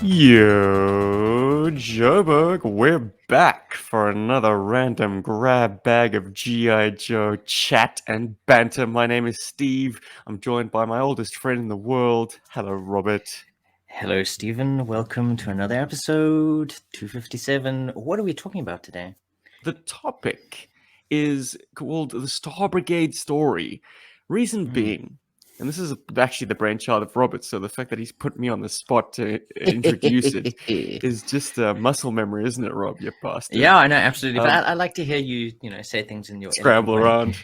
Yo, Joburg, we're back for another random grab bag of GI Joe chat and banter. My name is Steve. I'm joined by my oldest friend in the world. Hello, Robert. Hello, Stephen. Welcome to another episode 257. What are we talking about today? The topic is called the Star Brigade story. Reason being, and this is actually the brainchild of Robert, so the fact that he's put me on the spot to introduce it is just muscle memory, isn't it, Rob? You bastard. Yeah, I know, absolutely. But Um, I like to hear you, say things in your eloquent Scramble way. around,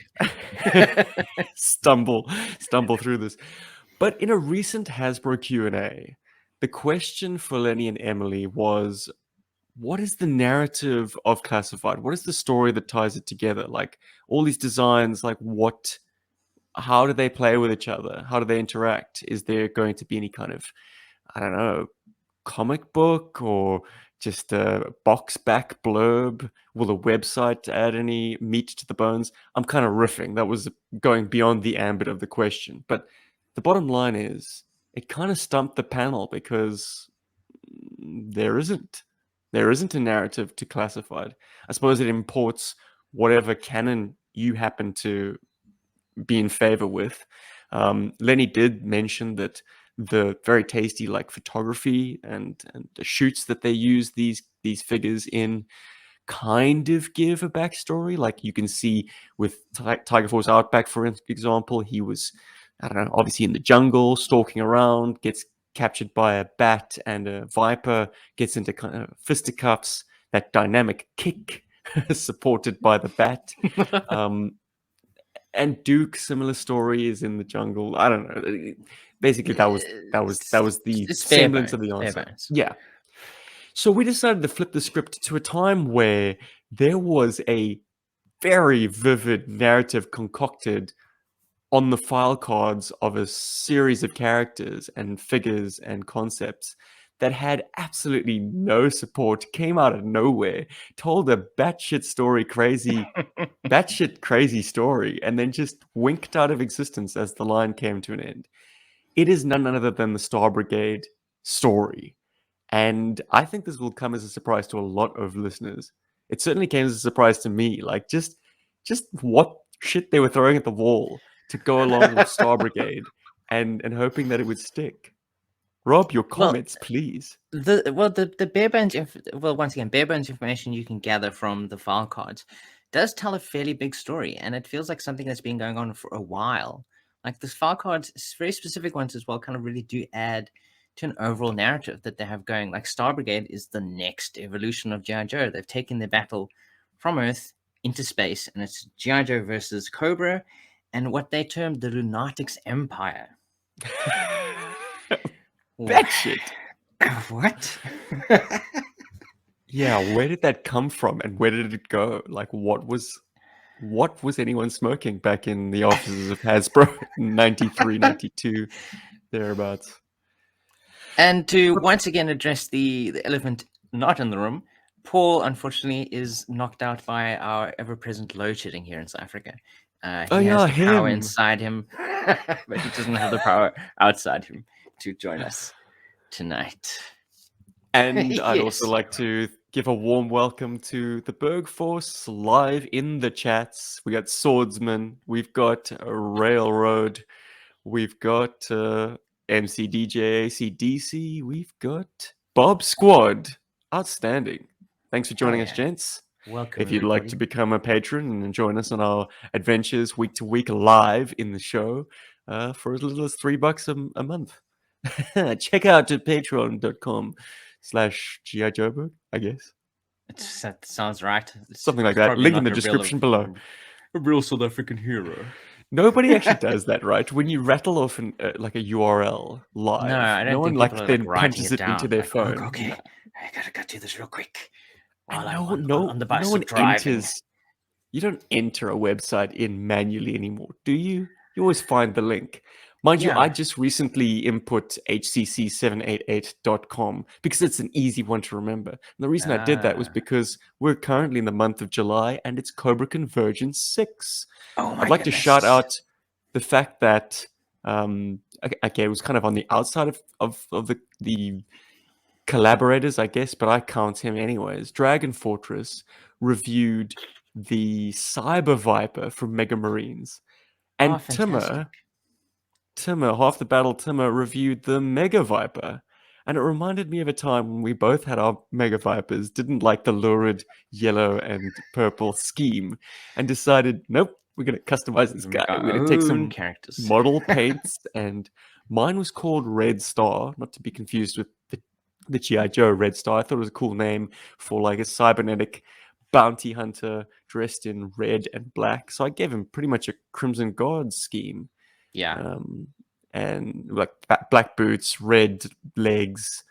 stumble through this. But in a recent Hasbro Q&A, the question for Lenny and Emily was, what is the narrative of Classified? What is the story that ties it together? Like all these designs, like how do they play with each other? How do they interact? Is there going to be any kind of, I don't know, comic book or just a box back blurb? Will the website add any meat to the bones? I'm kind of riffing. That was going beyond the ambit of the question. But the bottom line is, it kind of stumped the panel because there isn't. There isn't a narrative to Classified. I suppose it imports whatever canon you happen to be in favor with. Lenny did mention that the very tasty like photography and the shoots that they use these figures in kind of give a backstory. Like you can see with Tiger Force Outback, for example, he was, I don't know, obviously in the jungle, stalking around, gets captured by a bat and a viper, gets into kind of fisticuffs, that dynamic kick supported by the bat. Um, and Duke, similar story, is in the jungle. I don't know. Basically, that was the It's fair semblance of bones. the Fair answer. bones. Yeah. So we decided to flip the script to a time where there was a very vivid narrative concocted on the file cards of a series of characters and figures and concepts that had absolutely no support, came out of nowhere, told a batshit crazy story, and then just winked out of existence as the line came to an end. It is none other than the Star Brigade story. And I think this will come as a surprise to a lot of listeners. It certainly came as a surprise to me. Like just what shit they were throwing at the wall to go along with Star Brigade and hoping that it would stick. Rob, your Well, comments, please. the bare bones. Once again, bare bones information you can gather from the file cards does tell a fairly big story, and it feels like something that's been going on for a while. Like the file cards, very specific ones as well, kind of really do add to an overall narrative that they have going. Like Star Brigade is the next evolution of GI Joe. They've taken their battle from Earth into space, and it's GI Joe versus Cobra, and what they termed the Lunatics Empire. Batshit. What? Yeah, where did that come from and where did it go? Like what was anyone smoking back in the offices of Hasbro in 93, 92, thereabouts? And to once again address the elephant not in the room, Paul unfortunately is knocked out by our ever-present load shedding here in South Africa. Oh He has yeah, the power him. inside him, but he doesn't have the power outside him to join us tonight. And I'd also Yes. like to give a warm welcome to the Berg Force live in the chats. We got Swordsman, we've got Railroad, we've got MCDJ, ACDC, we've got Bob Squad. Outstanding. Thanks for Oh joining us, yeah. gents. Welcome If you'd like everybody. to become a patron and join us on our adventures week to week live in the show for as little as $3 a month, check out patreon.com/GI Joburg, I guess. That sounds right. Something like It's that. probably Link in not the description below. a real South African hero. Nobody actually does that, right? When you rattle off like a URL No, live, I no don't one think people like are like then writing punches it it into down. their Like, oh, phone. okay, I gotta do this real quick And while I'm on the no one bicycle driving. enters. You don't enter a website in manually anymore, do you? You always find the link. Mind you, I Yeah. just recently input hcc788.com because it's an easy one to remember. And the reason I did that was Ah. because we're currently in the month of July and it's Cobra Convergence 6. Oh I'd my like to shout goodness. out the fact that okay, it was kind of on the outside of the collaborators, I guess, but I count him anyways. Dragon Fortress reviewed the Cyber Viper from Mega Marines, Oh, and fantastic. Timmer, half the battle Timmer reviewed the Mega Viper. And it reminded me of a time when we both had our Mega Vipers, didn't like the lurid yellow and purple scheme, and decided, nope, we're going to customize this We guy. make our We're going to take own some characters. model paints, and mine was called Red Star, not to be confused with the GI Joe Red Star. I thought it was a cool name for like a cybernetic bounty hunter dressed in red and black. So I gave him pretty much a Crimson Guard scheme, Yeah. um, and like black boots, red legs,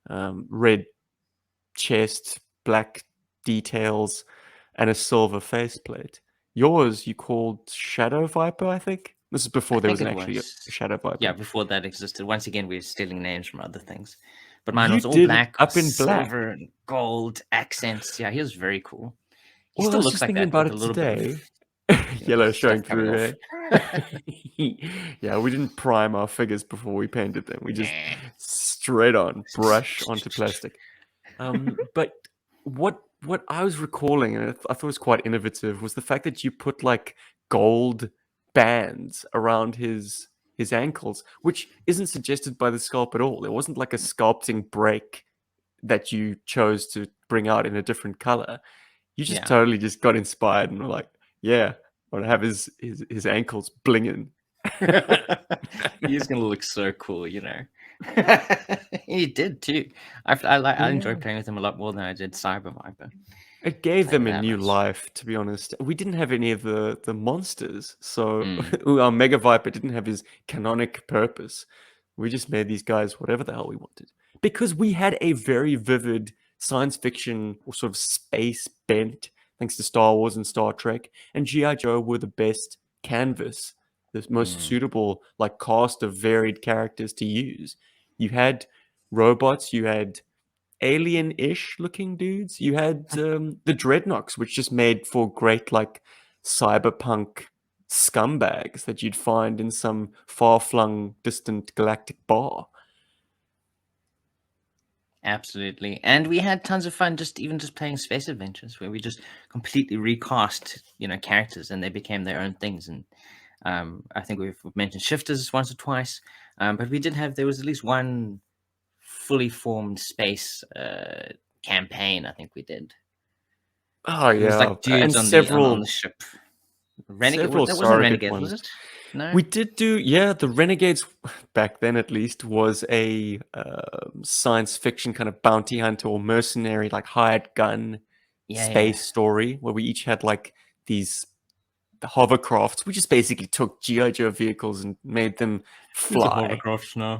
red chest, black details, and a silver faceplate. Yours you called Shadow Viper, I think. This is I before there think was it actually was. a Shadow Yeah, Viper. before that existed. Once again, we're stealing names from other things. But mine You was all did it black with up in black. silver and gold accents. Yeah, he was very cool. He Well, I still was looks just like thinking that about with a it little bit of today. Yellow showing stuff coming through, off. eh? Yeah, we didn't prime our figures before we painted them. We just Nah. straight on brush onto plastic. But what I was recalling, and I thought was quite innovative, was the fact that you put like gold bands around his ankles, which isn't suggested by the sculpt at all. There wasn't like a sculpting break that you chose to bring out in a different color. You just Yeah. totally just got inspired and were like, yeah, I want to have his ankles blinging. He's gonna look so cool, you know. He did too. I enjoyed Yeah. playing with him a lot more than I did Cyber Viper. It gave Tell you them a that new much. life, to be honest. We didn't have any of the monsters, so Mm. our Mega Viper didn't have his canonic purpose. We just made these guys whatever the hell we wanted. Because we had a very vivid science fiction or sort of space bent, thanks to Star Wars and Star Trek, and G.I. Joe were the best canvas, the most Mm. suitable like cast of varied characters to use. You had robots, you had alien-ish looking dudes. You had the Dreadnoks, which just made for great like cyberpunk scumbags that you'd find in some far-flung, distant galactic bar. Absolutely. And we had tons of fun just playing space adventures where we just completely recast, characters and they became their own things. And I think we've mentioned shifters once or twice. But we did have there was at least one fully formed space campaign, I think we did. Oh It was yeah, like and dudes on the several ship. Renegade several that wasn't surrogate Renegades, was ones. it? No? We did do, yeah, the Renegades back then at least was a science fiction kind of bounty hunter or mercenary, like hired gun Yeah, yeah. space story where we each had like these hovercrafts. We just basically took GI Joe vehicles and made them These are fly, hovercrafts now.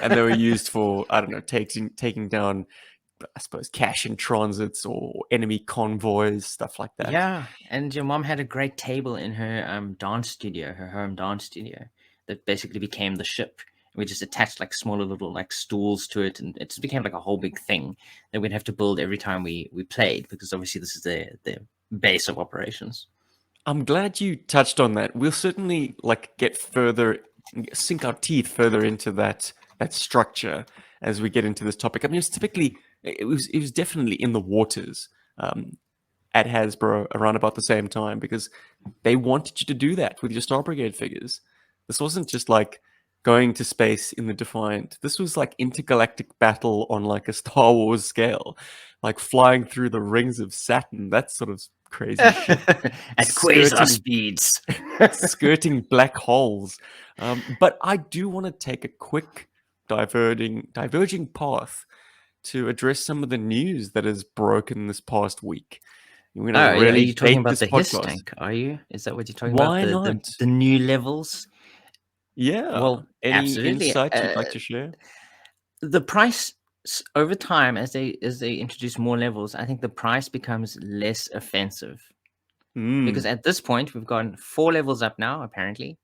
and they were used for, I don't know, taking down, I suppose, cash in transits or enemy convoys, stuff like that. Yeah, and your mom had a great table in her dance studio, her home dance studio, that basically became the ship. We just attached like smaller little like stools to it, and it just became like a whole big thing that we'd have to build every time we played, because obviously this is the base of operations. I'm glad you touched on that. We'll certainly like get further, sink our teeth further into that structure as we get into this topic. I mean, it's typically it was definitely in the waters at Hasbro around about the same time because they wanted you to do that with your Star Brigade figures. This wasn't just like going to space in the Defiant. This was like intergalactic battle on like a Star Wars scale, like flying through the rings of Saturn. That sort of crazy shit. At quasar Skirting speeds. skirting black holes. But I do want to take a quick diverging path to address some of the news that has broken this past week. We're Oh, going to are really you talking bait about this the hiss podcast. tank? Are you? Is that what you're talking about? Why The not? the new levels? Yeah. Well, Any absolutely. insights you'd like to share? The price over time, as they introduce more levels, I think the price becomes less offensive, because Hmm. at this point we've gone 4 levels up now apparently,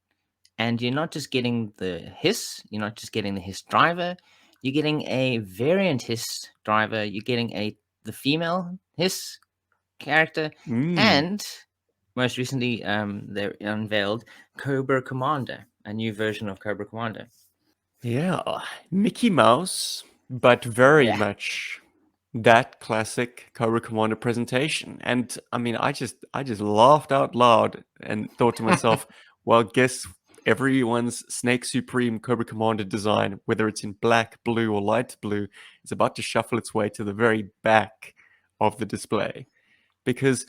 and you're not just getting the hiss, you're not just getting the hiss driver, you're getting a variant hiss driver, you're getting the female hiss character, Hmm. and most recently they unveiled Cobra Commander, a new version of Cobra Commander. Yeah. Mickey Mouse but very Yeah. much that classic Cobra Commander presentation. And I mean, I just laughed out loud and thought to myself, well, guess everyone's Snake Supreme Cobra Commander design, whether it's in black, blue, or light blue, is about to shuffle its way to the very back of the display. Because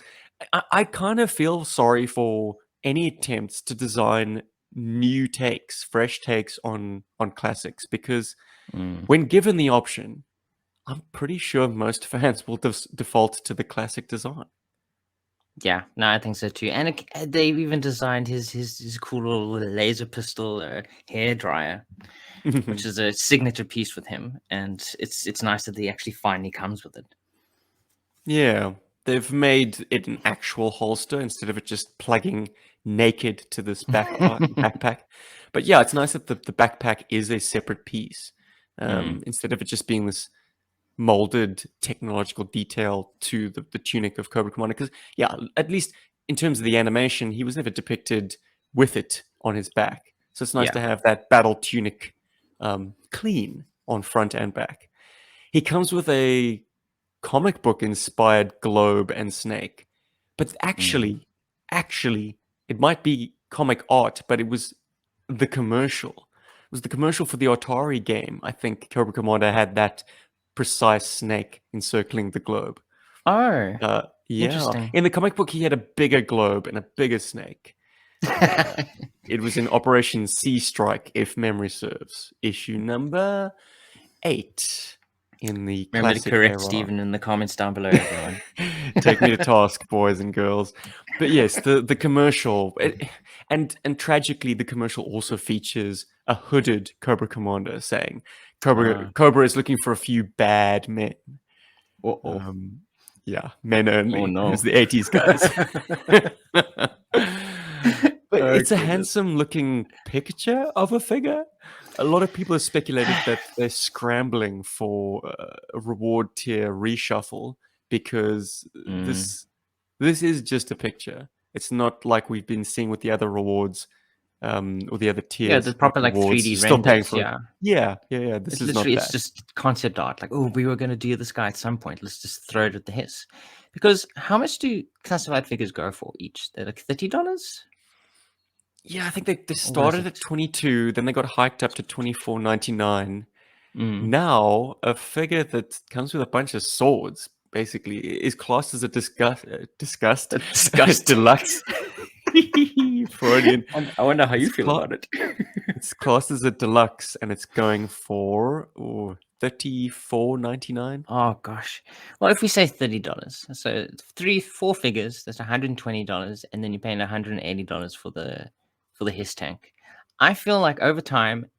I kind of feel sorry for any attempts to design new takes, fresh takes on classics, because Mm. when given the option, I'm pretty sure most fans will default to the classic design. Yeah, no, I think so too. And they've even designed his cool little laser pistol hair dryer, which is a signature piece with him. And it's nice that he actually finally comes with it. Yeah, they've made it an actual holster instead of it just plugging naked to this backpack. But yeah, it's nice that the backpack is a separate piece Mm, instead of it just being this molded technological detail to the tunic of Cobra Commander. Because yeah, at least in terms of the animation, he was never depicted with it on his back. So it's nice yeah. to have that battle tunic clean on front and back. He comes with a comic book inspired globe and snake, but Mm. actually, it might be comic art, but it was the commercial. It was the commercial for the Atari game. I think Cobra Commander had that precise snake encircling the globe. Oh, Yeah. interesting. In the comic book, he had a bigger globe and a bigger snake. Uh, it was in Operation Sea Strike, if memory serves, issue number 8 in the Remember to classic correct era. Stephen in the comments down below, everyone. Take me to task, boys and girls. But yes, the commercial, and tragically, the commercial also features a hooded Cobra Commander saying, "Cobra is looking for a few bad men." Uh-oh. Um, yeah, men Oh only. It was no. the '80s, guys. But Oh it's a goodness. handsome-looking picture of a figure. A lot of people have speculated that they're scrambling for a reward tier reshuffle because Mm. this is just a picture. It's not like we've been seeing with the other rewards or the other Yeah, tiers the of proper like rewards. 3D You're still paying renders. for it. Yeah. Yeah, yeah, yeah. This It's is literally not it's that. just concept art. Like, oh, we were gonna do this guy at some point. Let's just throw it at the hiss. Because how much do classified figures go for each? They're like $30? Yeah, I think they Or what is started it? at 22, then they got hiked up to 24.99. Mm. Now, a figure that comes with a bunch of swords basically is classed as a disgust Disgust. deluxe. Freudian. I wonder how you It's feel about it. it's classed as a deluxe, and it's going for 34.99. Oh gosh. Well, if we say $30, so 4 figures, that's $120, and then you're paying $180 for the hiss tank. I feel like over time,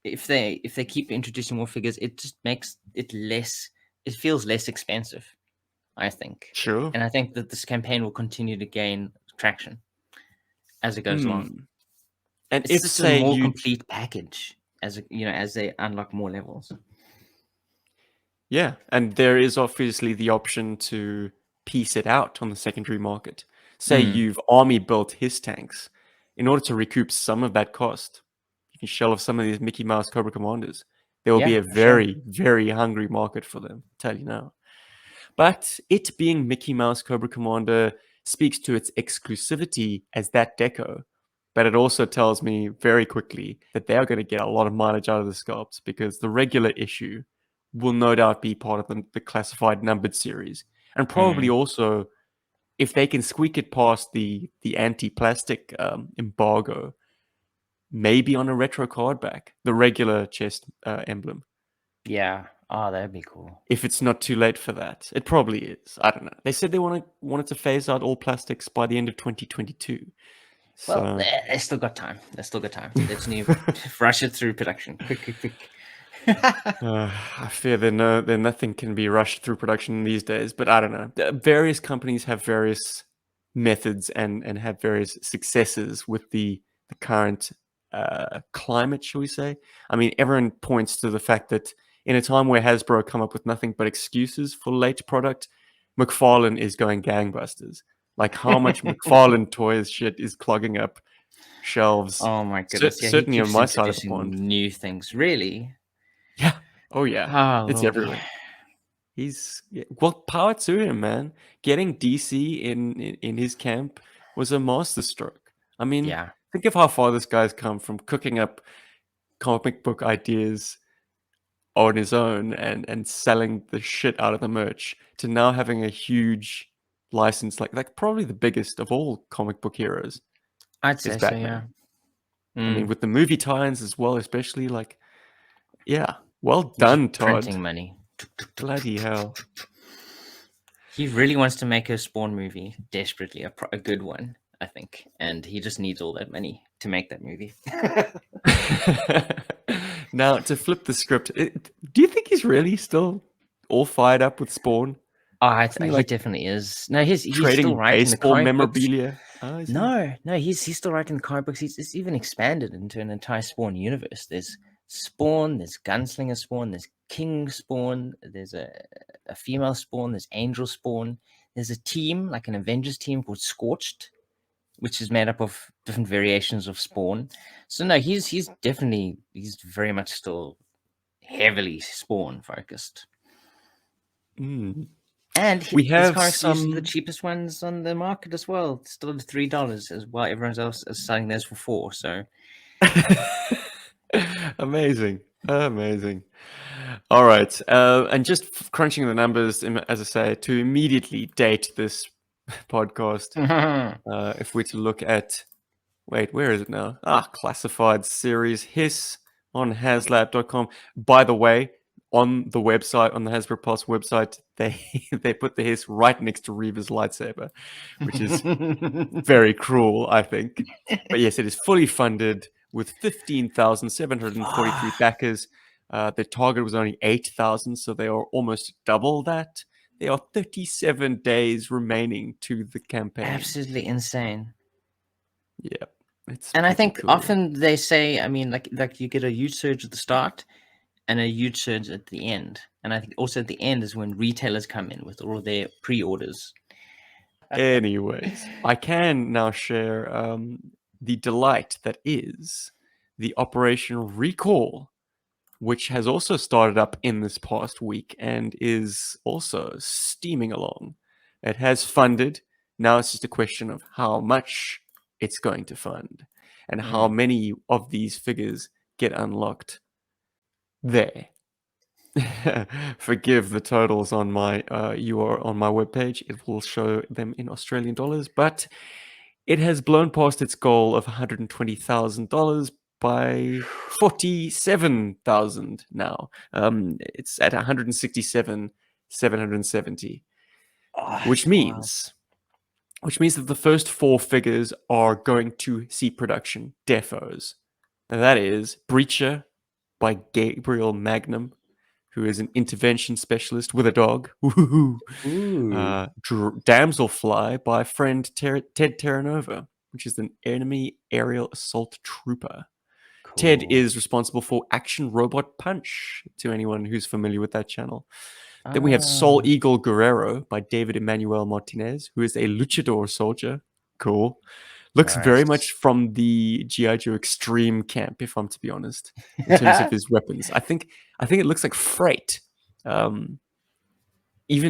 if they keep introducing more figures, it just makes it less. It feels less expensive, I think, Sure. and I think that this campaign will continue to gain traction as it goes along. Hmm. And It's if just a say more you complete package as they unlock more levels. Yeah, and there is obviously the option to piece it out on the secondary market. Say Mm, you've army built his tanks. In order to recoup some of that cost, you can shell off some of these Mickey Mouse Cobra Commanders. There will be yeah, a for sure. very, very hungry market for them, I tell you now. But it being Mickey Mouse Cobra Commander speaks to its exclusivity as that deco. But it also tells me very quickly that they are going to get a lot of mileage out of the sculpts because the regular issue will no doubt be part of the classified numbered series. And probably Mm. also, if they can squeak it past the anti-plastic embargo, maybe on a retro card back, the regular chest emblem. Yeah. Oh, that'd be cool. If it's not too late for that. It probably is. I don't know. They said they wanted to phase out all plastics by the end of 2022. Well, So they still got time. They still got time. They just need to rush it through production. Quick, quick, quick. I fear that nothing can be rushed through production these days. But I don't know. Various companies have various methods and have various successes with the current climate, shall we say? I mean, everyone points to the fact that in a time where Hasbro come up with nothing but excuses for late product, McFarlane is going gangbusters. Like how much McFarlane toys shit is clogging up shelves. Oh my goodness. Yeah, he Certainly on keeps my side of the introducing pond. new things. Really? Yeah. Oh yeah, Oh, it's lordy. everywhere. Well, power to him, man. Getting DC in his camp was a masterstroke. I mean, Yeah. think of how far this guy's come from cooking up comic book ideas on his own and selling the shit out of the merch to now having a huge license, like probably the biggest of all comic book heroes I'd is say so, yeah. Batman. I mean, with the movie tie-ins as well, especially, like, yeah, well Just done, Todd. printing money. Bloody hell. He really wants to make a Spawn movie desperately, a good one, I think, and he just needs all that money to make that movie. Now, to flip the script, do you think he's really still all fired up with Spawn? Oh, Isn't he he like definitely is. No, he's still trading writing the baseball comic books. memorabilia? Oh, is he? No, he's still writing the comic books. It's even expanded into an entire Spawn universe. There's Spawn, there's Gunslinger Spawn, there's King Spawn, there's a female Spawn, there's Angel Spawn. There's a team, like an Avengers team called Scorched, which is made up of different variations of Spawn. So no, he's very much still heavily Spawn focused. Mm. And We his have comics are usually the some. cheapest ones on the market as well. It's still at $3 as well. Everyone else is selling theirs for $4. So Amazing. Amazing. All right. And just crunching the numbers, as I say, to immediately date this podcast, if we're to look at, wait, where is it now? Classified series Hiss on haslab.com. By the way, on the website, on the Hasbro Pulse website, they put the Hiss right next to Reva's lightsaber, which is very cruel, I think. But yes, it is fully funded with 15,743 backers. The target was only 8,000, so they are almost double that. There are 37 days remaining to the campaign. absolutely insane. Yeah, it's And I pretty think cool. often they say, I mean, like you get a huge surge at the start and a huge surge at the end. And I think also at the end is when retailers come in with all of their pre-orders. Anyways, I can now share the delight that is the Operation Recall, which has also started up in this past week and is also steaming along. It has funded. Now it's just a question of how much it's going to fund and how many of these figures get unlocked. There. Forgive the totals on my you are on my webpage. It will show them in Australian dollars, but it has blown past its goal of $120,000 by 47,000 now. It's at 167,770, Oh, which it's wild. means that the first four figures are going to see production defos. And that is Breacher by Gabriel Magnum, who is an intervention specialist with a dog. Ooh, Damselfly by friend Ted Terranova, which is an enemy aerial assault trooper. Ted cool. is responsible for Action Robot Punch, to anyone who's familiar with that channel. Then we have Soul Eagle Guerrero by David Emmanuel Martinez, who is a luchador soldier. Cool. Looks very much Nice. from the GI Joe Extreme camp, if I'm to be honest, in terms of his weapons. I think it looks like Freight, even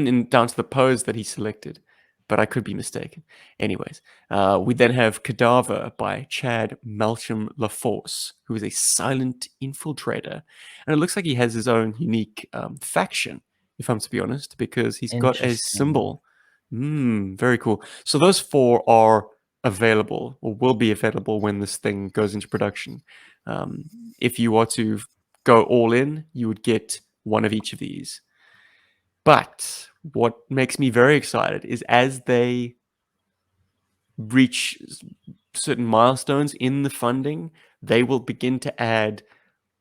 in down to the pose that he selected, but I could be mistaken. Anyways, we then have Cadaver by Chad Malcolm LaForce, who is a silent infiltrator, and it looks like he has his own unique faction, if I'm to be honest, because he's got a Interesting. symbol. Very cool. So those four are available or will be available when this thing goes into production. If you are to go all in, you would get one of each of these. But what makes me very excited is as they reach certain milestones in the funding, they will begin to add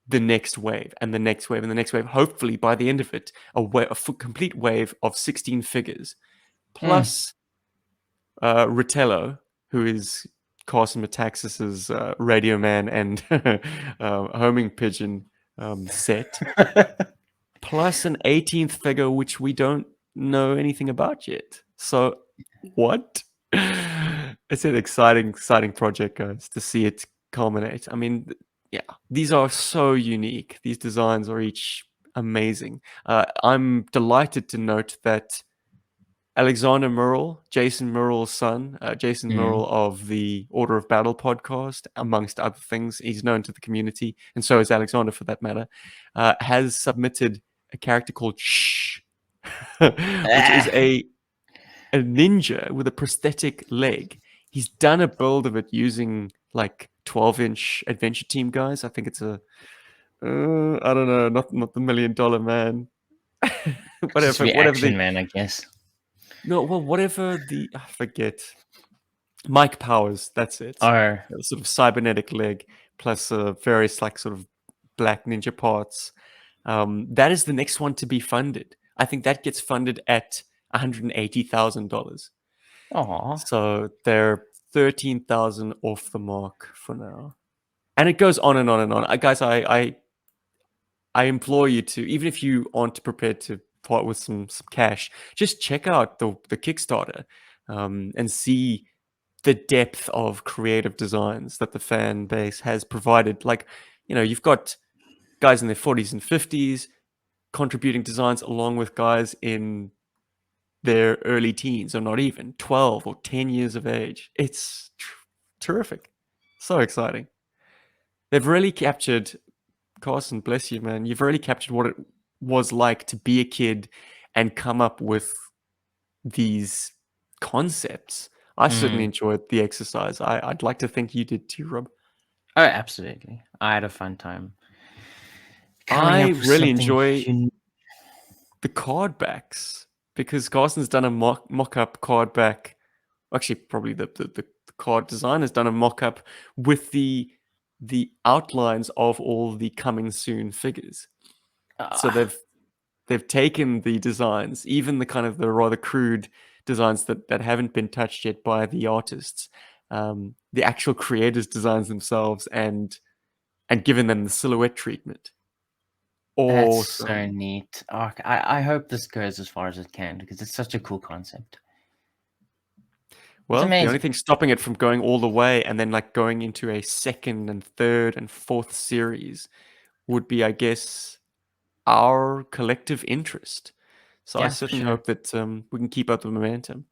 the next wave and the next wave and the next wave. Hopefully, by the end of it, a complete wave of 16 figures, plus Ritello, who is Carson Metaxas's Radio Man and homing pigeon set, plus an 18th figure, which we don't know anything about yet. So, what? It's an exciting project, guys, to see it culminate. I mean, yeah, these are so unique. These designs are each amazing. I'm delighted to note that Alexander Murrell, Jason Murrell's son, Jason Mm. Murrell of the Order of Battle podcast, amongst other things, he's known to the community, and so is Alexander for that matter, has submitted a character called Shh, which is Ah. a ninja with a prosthetic leg. He's done a build of it using like 12-inch Adventure Team guys. I think it's I don't know, not the $1 million man. Just to be whatever Action the Man, I guess. no, well, whatever the I forget. Mike Powers, that's it. Or A sort of cybernetic leg plus various like sort of black ninja parts. That is the next one to be funded. I think that gets funded at $180,000. aw. So they're 13,000 off the mark for now. And it goes on and on and on. Guys, I implore you to, even if you aren't prepared to part with some cash, just check out the Kickstarter and see the depth of creative designs that the fan base has provided. Like, you've got guys in their 40s and 50s contributing designs along with guys in their early teens or not even 12 or 10 years of age. It's terrific. So exciting. They've really captured, Carson, bless you, man. You've really captured what it was like to be a kid and come up with these concepts. I certainly Mm. enjoyed the exercise. I'd like to think you did too, Rob. Oh, absolutely. I had a fun time coming I up with really something enjoy unique. the card backs because Carson's done a mock-up card back. Actually, probably the card designer's done a mock-up with the outlines of all the coming soon figures. So Ah, they've taken the designs, even the kind of the rather crude designs that haven't been touched yet by the artists, the actual creators' designs themselves, and given them the silhouette treatment. that's so Awesome. neat. Oh, I hope this goes as far as it can because it's such a cool concept. It's Well, the only amazing. thing stopping it from going all the way and then like going into a second and third and fourth series would be, I guess, our collective interest. So I Yeah, for certainly sure. hope that we can keep up the momentum.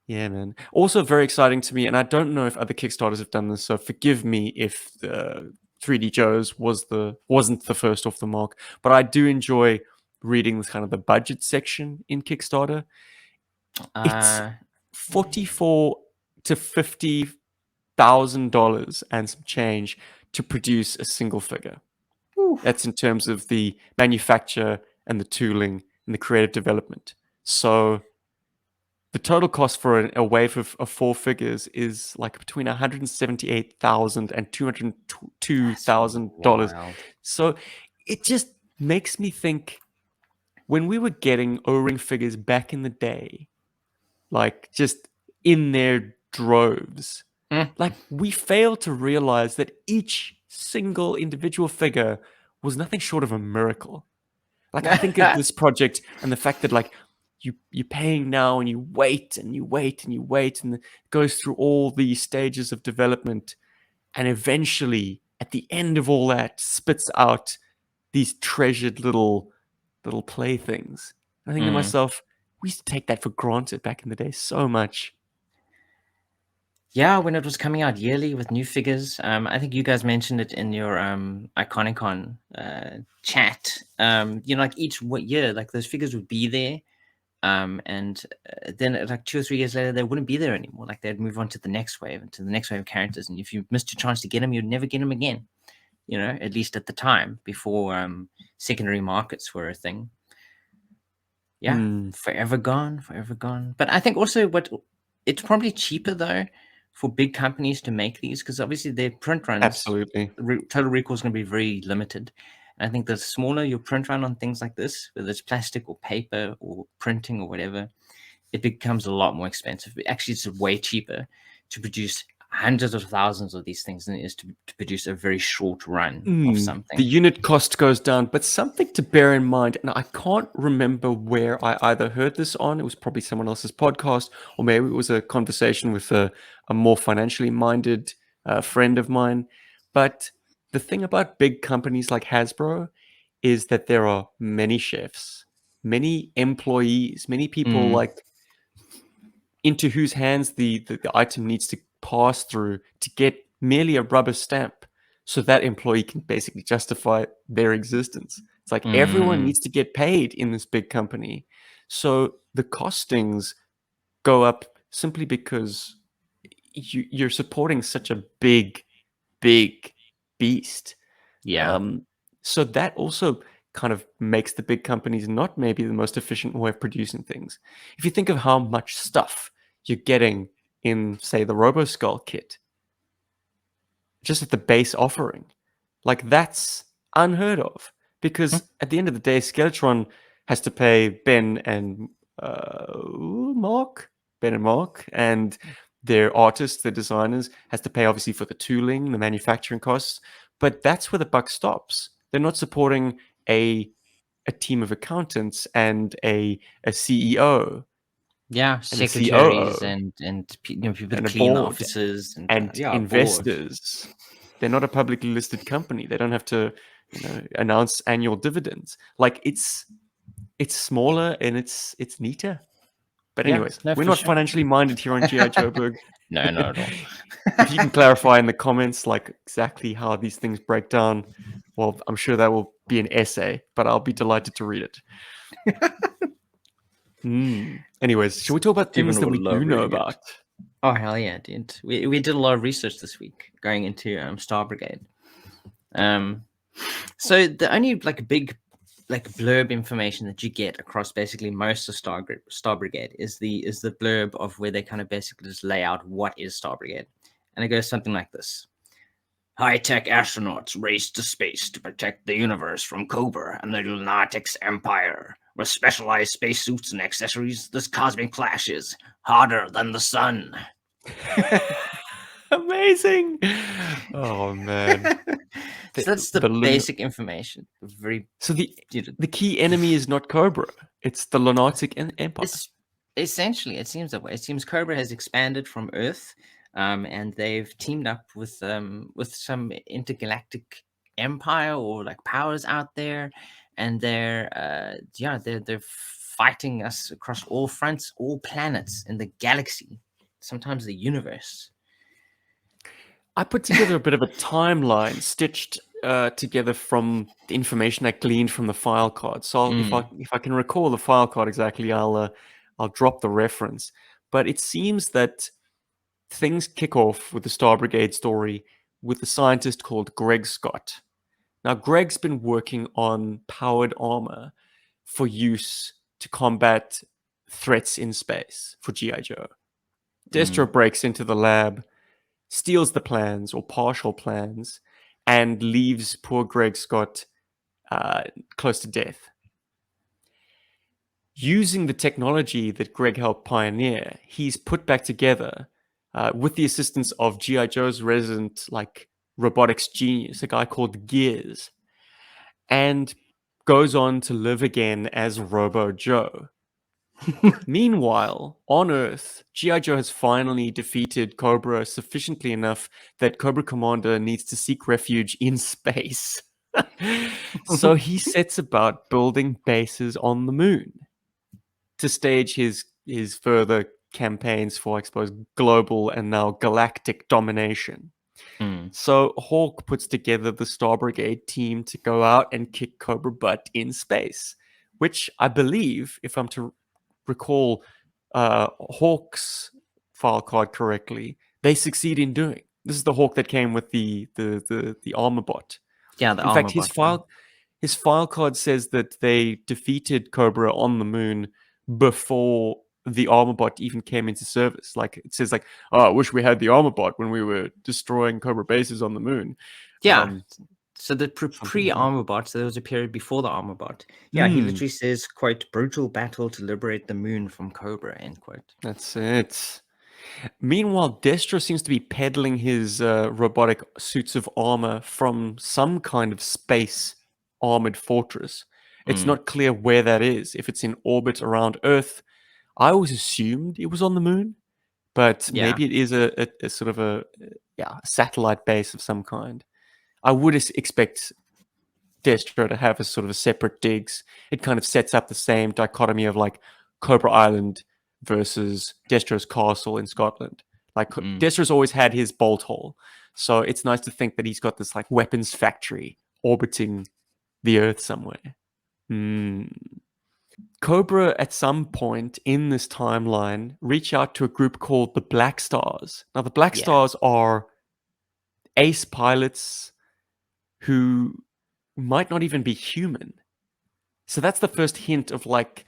Yeah, man. Also very exciting to me, and I don't know if other Kickstarters have done this, so forgive me if the 3D Joe's wasn't the first off the mark, but I do enjoy reading this kind of the budget section in Kickstarter. It's Uh, 44 to $50,000 and some change to produce a single figure. oof. That's in terms of the manufacture and the tooling and the creative development. So the total cost for a wave of four figures is like between $178,000 and That's $202,000. wild. So it just makes me think when we were getting O-ring figures back in the day, like just in their droves, Mm. like we failed to realize that each single individual figure was nothing short of a miracle. Like I think of this project and the fact that like you're paying now and you wait and you wait and you wait and it goes through all these stages of development and eventually at the end of all that spits out these treasured little playthings. I think to Mm. myself, we used to take that for granted back in the day so much. Yeah, when it was coming out yearly with new figures, I think you guys mentioned it in your Iconicon chat. Like each year, like those figures would be there, and then like 2 or 3 years later, they wouldn't be there anymore. Like they'd move on to the next wave and to the next wave of characters, and if you missed your chance to get them, you'd never get them again. At least at the time before secondary markets were a thing. Yeah, Hmm, forever gone, forever gone. But I think also it's probably cheaper though for big companies to make these because obviously their print runs, absolutely. total recall is going to be very limited. And I think the smaller your print run on things like this, whether it's plastic or paper or printing or whatever, it becomes a lot more expensive. Actually, it's way cheaper to produce hundreds of thousands of these things than it is to produce a very short run of The something. unit cost goes down, but something to bear in mind, and I can't remember where I either heard this on, it was probably someone else's podcast, or maybe it was a conversation with a more financially minded friend of mine. But the thing about big companies like Hasbro is that there are many chefs, many employees, many people Mm. like into whose hands the item needs to pass through to get merely a rubber stamp so that employee can basically justify their existence. It's like everyone Mm. needs to get paid in this big company. So the costings go up simply because you're supporting such a big beast. Yeah. Um, so that also kind of makes the big companies not maybe the most efficient way of producing things. If you think of how much stuff you're getting in, say, the RoboSkull kit, just at the base offering, like that's unheard of. Hmm. Because at the end of the day, Skeletron has to pay Mark, Ben and Mark, and their artists, their designers, has to pay obviously for the tooling, the manufacturing costs. But that's where the buck stops. They're not supporting a a team of accountants and a CEO Yeah, and a secretaries COO and people to and a clean the board offices and and yeah, board. investors. They're not a publicly listed company. They don't have to, announce annual dividends. Like it's smaller and it's neater. But Yeah, anyways, no, we're for not sure. financially minded here on GI Joburg. No, not at all. If you can clarify in the comments like exactly how these things break down, well, I'm sure that will be an essay, but I'll be delighted to read it. Anyways, should we talk about things Stephen that will we do love know reading it. about? Oh hell yeah, dude! We did a lot of research this week going into Star Brigade. Um, so the only like big like blurb information that you get across basically most of Star Brigade is the blurb of where they kind of basically just lay out what is Star Brigade, and it goes something like this: high-tech astronauts race to space to protect the universe from Cobra and the Lunatics Empire. With specialized spacesuits and accessories, this cosmic clash is hotter than the sun. Amazing. Oh man. The, So that's the the lun- basic information. Very, so the you know, the key enemy is not Cobra. It's the Lunatic Empire. it's essentially it seems that way. It seems Cobra has expanded from Earth, and they've teamed up with some intergalactic empire or like powers out there, and they're fighting us across all fronts, all planets in the galaxy, sometimes the universe. I put together a bit of a timeline stitched together from the information I gleaned from the file card. So Mm, if I can recall the file card exactly, I'll drop the reference. But it seems that things kick off with the Star Brigade story with a scientist called Greg Scott. Now, Greg's been working on powered armor for use to combat threats in space for GI Joe. mm. Destro breaks into the lab, steals the plans or partial plans, and leaves poor Greg Scott close to death. Using the technology that Greg helped pioneer, he's put back together with the assistance of GI Joe's resident like robotics genius, a guy called Gears, and goes on to live again as Robo Joe. Meanwhile, on Earth, G.I. Joe has finally defeated Cobra sufficiently enough that Cobra Commander needs to seek refuge in space. So he sets about building bases on the moon to stage his further campaigns for, I suppose, global and now galactic domination. Mm. So Hawk puts together the Star Brigade team to go out and kick Cobra butt in space, which I believe, if I'm to recall Hawk's file card correctly, they succeed in doing. This is the Hawk that came with the armor bot. Yeah, the In fact, armor his bot. Yeah. file card says that they defeated Cobra on the moon before the armor bot even came into service. Like it says, like, oh, I wish we had the armor bot when we were destroying Cobra bases on the moon. Yeah. So the Something like pre that. armor bot, so there was a period before the armor bot. Yeah, he Hmm, literally says, "quote brutal battle to liberate the moon from Cobra." End quote. that's it. Meanwhile, Destro seems to be peddling his robotic suits of armor from some kind of space armored fortress. It's Mm, not clear where that is. If it's in orbit around Earth, I always assumed it was on the moon, but yeah. maybe it is a sort of a satellite base of some kind. I would expect Destro to have as sort of a separate digs. It kind of sets up the same dichotomy of like Cobra Island versus Destro's castle in Scotland. Like Destro's always had his bolt hole, so it's nice to think that he's got this like weapons factory orbiting the Earth somewhere. Cobra, at some point in this timeline, reach out to a group called the Black Stars. Now, the Black Stars are ace pilots who might not even be human. So that's the first hint of like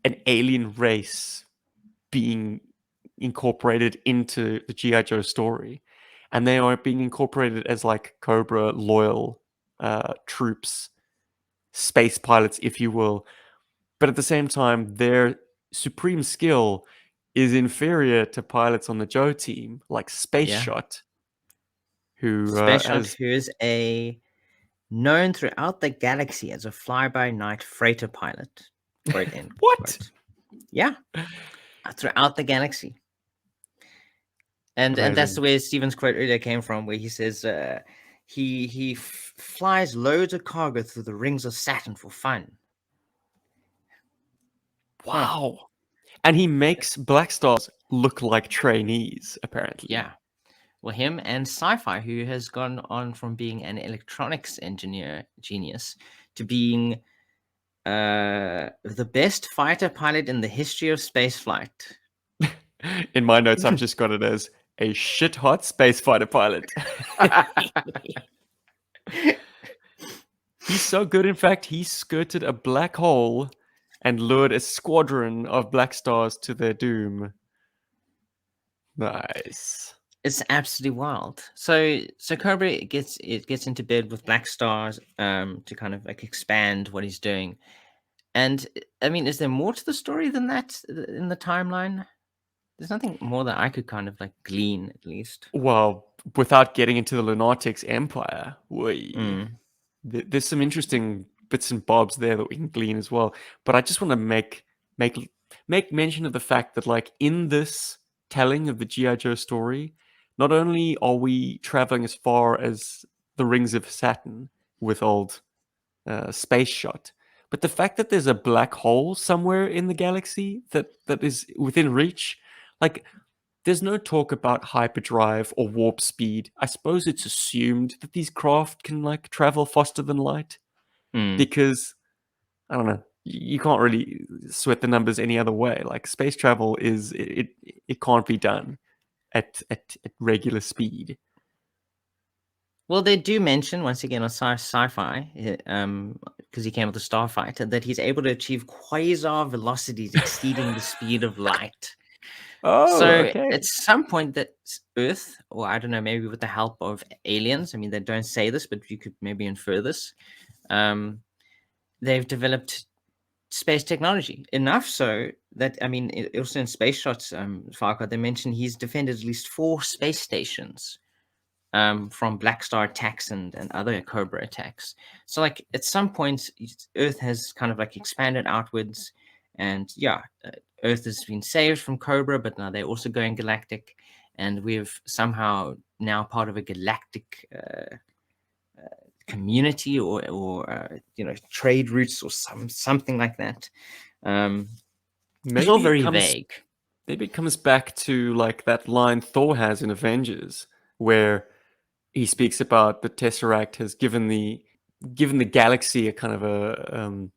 an alien race being incorporated into the G.I. Joe story. And they are being incorporated as like Cobra loyal troops, space pilots, if you will. But at the same time, their supreme skill is inferior to pilots on the Joe team, like Space Shot, who is known throughout the galaxy as a fly-by-night freighter pilot. End what? Quote. Yeah, throughout the galaxy. And that's where Steven's quote earlier came from, where he says he flies loads of cargo through the rings of Saturn for fun. Wow. Huh. And he makes Black Stars look like trainees, apparently. Yeah. Well, him and Sci-Fi, who has gone on from being an electronics engineer genius to being the best fighter pilot in the history of spaceflight. In my notes, I've just got it as a shit-hot space fighter pilot. He's so good, in fact, he skirted a black hole and lured a squadron of Black Stars to their doom. Nice. It's absolutely wild. So Cobra gets into bed with Black Stars to kind of like expand what he's doing. And I mean, is there more to the story than that in the timeline? There's nothing more that I could kind of like glean, at least. Well, without getting into the Lunatics Empire, there's some interesting bits and bobs there that we can glean as well. But I just want to make mention of the fact that, like, in this telling of the G.I. Joe story, not only are we traveling as far as the rings of Saturn with old Space Shot, but the fact that there's a black hole somewhere in the galaxy that is within reach, like, there's no talk about hyperdrive or warp speed. I suppose it's assumed that these craft can like travel faster than light because, I don't know, you can't really sweat the numbers any other way. Like, space travel it can't be done at regular speed. Well, they do mention once again on sci-fi, because he came with the Starfighter, that he's able to achieve quasar velocities exceeding the speed of light. Oh, so okay. At some point that Earth, or I don't know, maybe with the help of aliens, I mean, they don't say this, but you could maybe infer this, they've developed space technology enough so that, I mean, also in Space Shot's Filecard, they mentioned he's defended at least 4 space stations from Black Star attacks and other Cobra attacks. So like at some point, Earth has kind of like expanded outwards, and Earth has been saved from Cobra, but now they're also going galactic, and we've somehow now part of a galactic community or trade routes or something like that. It's all very vague. Maybe it comes back to like that line Thor has in Avengers, where he speaks about the Tesseract has given the galaxy a kind of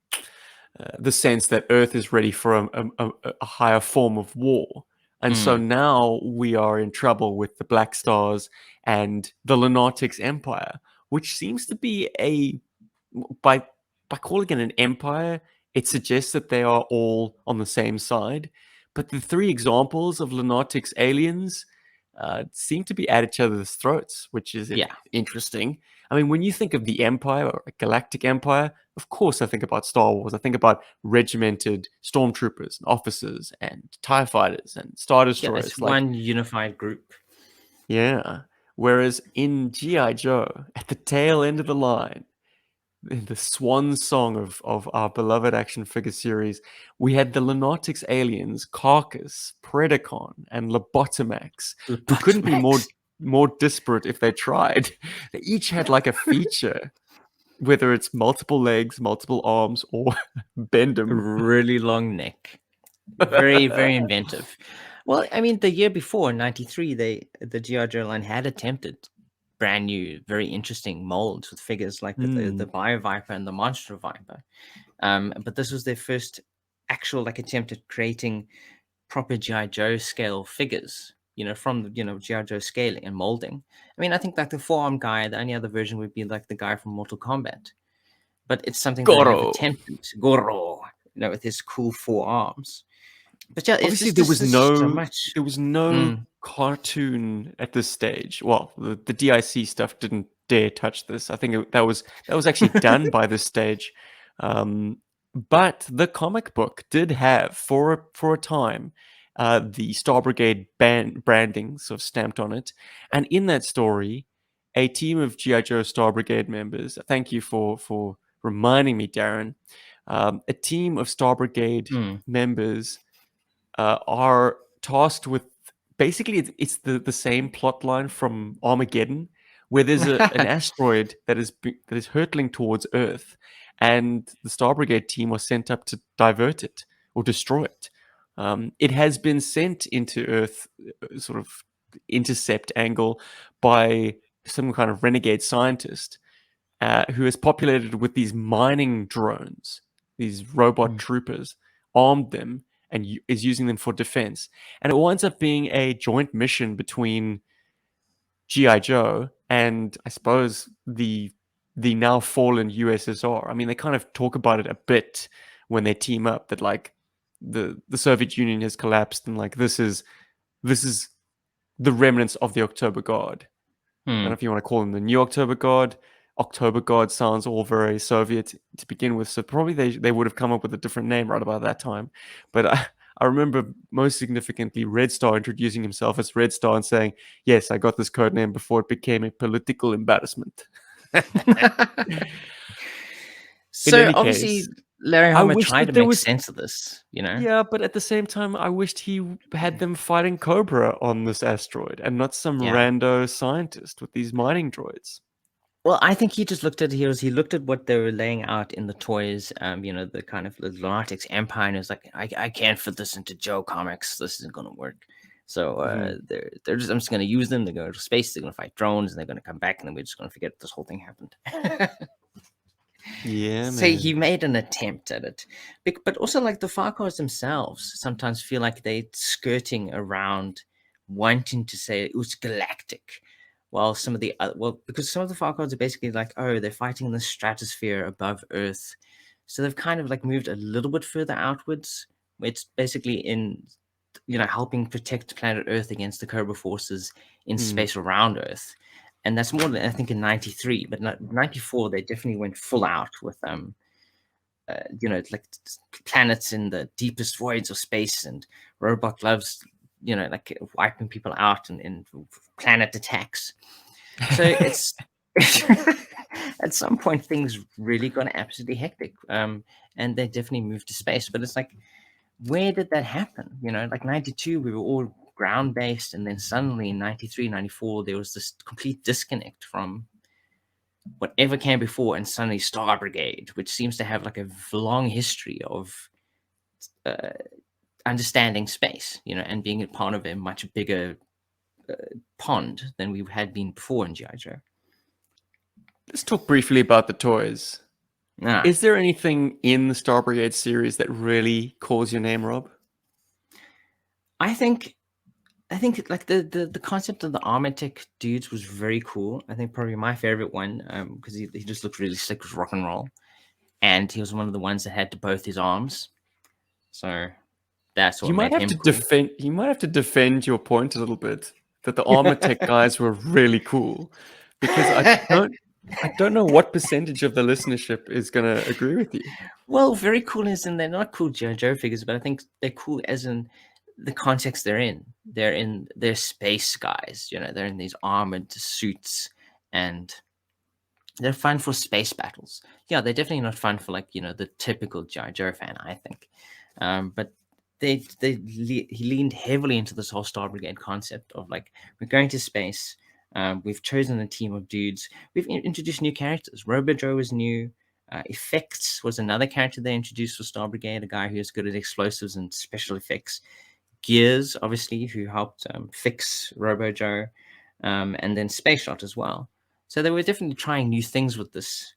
the sense that Earth is ready for a higher form of war. And so now we are in trouble with the Black Stars and the Lunatics Empire, which seems to be by calling it an empire, it suggests that they are all on the same side. But the 3 examples of Lunatics aliens seem to be at each other's throats, which is interesting. I mean, when you think of the Empire or a galactic empire, of course I think about Star Wars. I think about regimented stormtroopers and officers and TIE fighters and Star Destroyers. It's one unified group. Yeah. Whereas in G.I. Joe, at the tail end of the line, in the swan song of our beloved action figure series, we had the Lunatics aliens, Carcass, Predacon, and Lobotomax, who couldn't be more disparate if they tried. They each had like a feature whether it's multiple legs, multiple arms, or bend 'em. Really long neck. Very, very inventive. Well, I mean, the year before, in '93, the GI Joe line had attempted brand new, very interesting molds with figures like the Bio Viper and the Monster Viper. But this was their first actual like attempt at creating proper GI Joe scale figures. From GI Joe scaling and molding. I mean, I think like the forearm guy, the only other version would be like the guy from Mortal Kombat. But it's something that they have Goro. attempted. Goro, with his cool four arms. But yeah, it's Obviously, just there's just so much. there was no cartoon at this stage. Well, the DIC stuff didn't dare touch this. I think that was actually done by this stage. But the comic book did have for a time the Star Brigade branding sort of stamped on it, and in that story, a team of GI Joe Star Brigade members. Thank you for reminding me, Darren. A team of Star Brigade members are tasked with basically it's the same plot line from Armageddon, where there's an asteroid that is hurtling towards Earth, and the Star Brigade team was sent up to divert it or destroy it. It has been sent into Earth, sort of intercept angle, by some kind of renegade scientist who has populated with these mining drones, these robot troopers, armed them, and is using them for defense. And it winds up being a joint mission between GI Joe and I suppose the now fallen USSR. I mean, they kind of talk about it a bit when they team up, that like the Soviet Union has collapsed, and like this is the remnants of the October Guard. I don't know if you want to call them the New October Guard. October Guard sounds all very Soviet to begin with, so probably they would have come up with a different name right about that time. But I remember most significantly Red Star introducing himself as Red Star and saying, "Yes, I got this code name before it became a political embarrassment." In So any obviously, case, Larry I Hama wish tried that to there make was sense of this. yeah, but at the same time, I wished he had them fighting Cobra on this asteroid and not some Yeah. rando scientist with these mining droids. Well, I think he just looked at he looked at what they were laying out in the toys, the kind of the Lunatics Empire, and he was like, I can't fit this into Joe comics. This isn't gonna work. So they're just I'm just gonna use them. They're going to space. They're gonna fight drones, and they're gonna come back, and then we're just gonna forget this whole thing happened. Yeah, So he man. made an attempt at it, but also like the Farcars themselves sometimes feel like they're skirting around wanting to say it was galactic, while some of the because some of the Farcars are basically like, oh, they're fighting in the stratosphere above Earth, so they've kind of like moved a little bit further outwards. It's basically in helping protect planet Earth against the Cobra forces in Hmm. space around Earth. And that's more than I think in '93, but '94 they definitely went full out with like planets in the deepest voids of space and robot gloves, like wiping people out in planet attacks. So it's at some point things really got absolutely hectic, and they definitely moved to space. But it's like, where did that happen? Like '92 we were all ground based, and then suddenly in '93, '94 there was this complete disconnect from whatever came before, and suddenly Star Brigade, which seems to have like a long history of uh, understanding space, and being a part of a much bigger pond than we had been before in GI Joe. Let's talk briefly about the toys. Ah, Is there anything in the Star Brigade series that really calls your name, Rob? I think like the concept of the Armatech dudes was very cool. I think probably my favorite one, because he just looked really slick with rock and roll, and he was one of the ones that had to both his arms. So that's what made him cool. You might have to defend your point a little bit that the armor tech guys were really cool, because I don't know what percentage of the listenership is going to agree with you. Well, very cool as in they're not cool GI Joe figures, but I think they're cool as in the context they're in. They're space guys, they're in these armored suits, and they're fun for space battles. Yeah, they're definitely not fun for like, the typical GI Joe fan, I think. But he leaned heavily into this whole Star Brigade concept of like, we're going to space. We've chosen a team of dudes. We've introduced new characters. Robo-Joe was new. Effects was another character they introduced for Star Brigade, a guy who is good at explosives and special effects. Gears, obviously, who helped fix Robo-Joe, and then Space Shot as well. So they were definitely trying new things with this,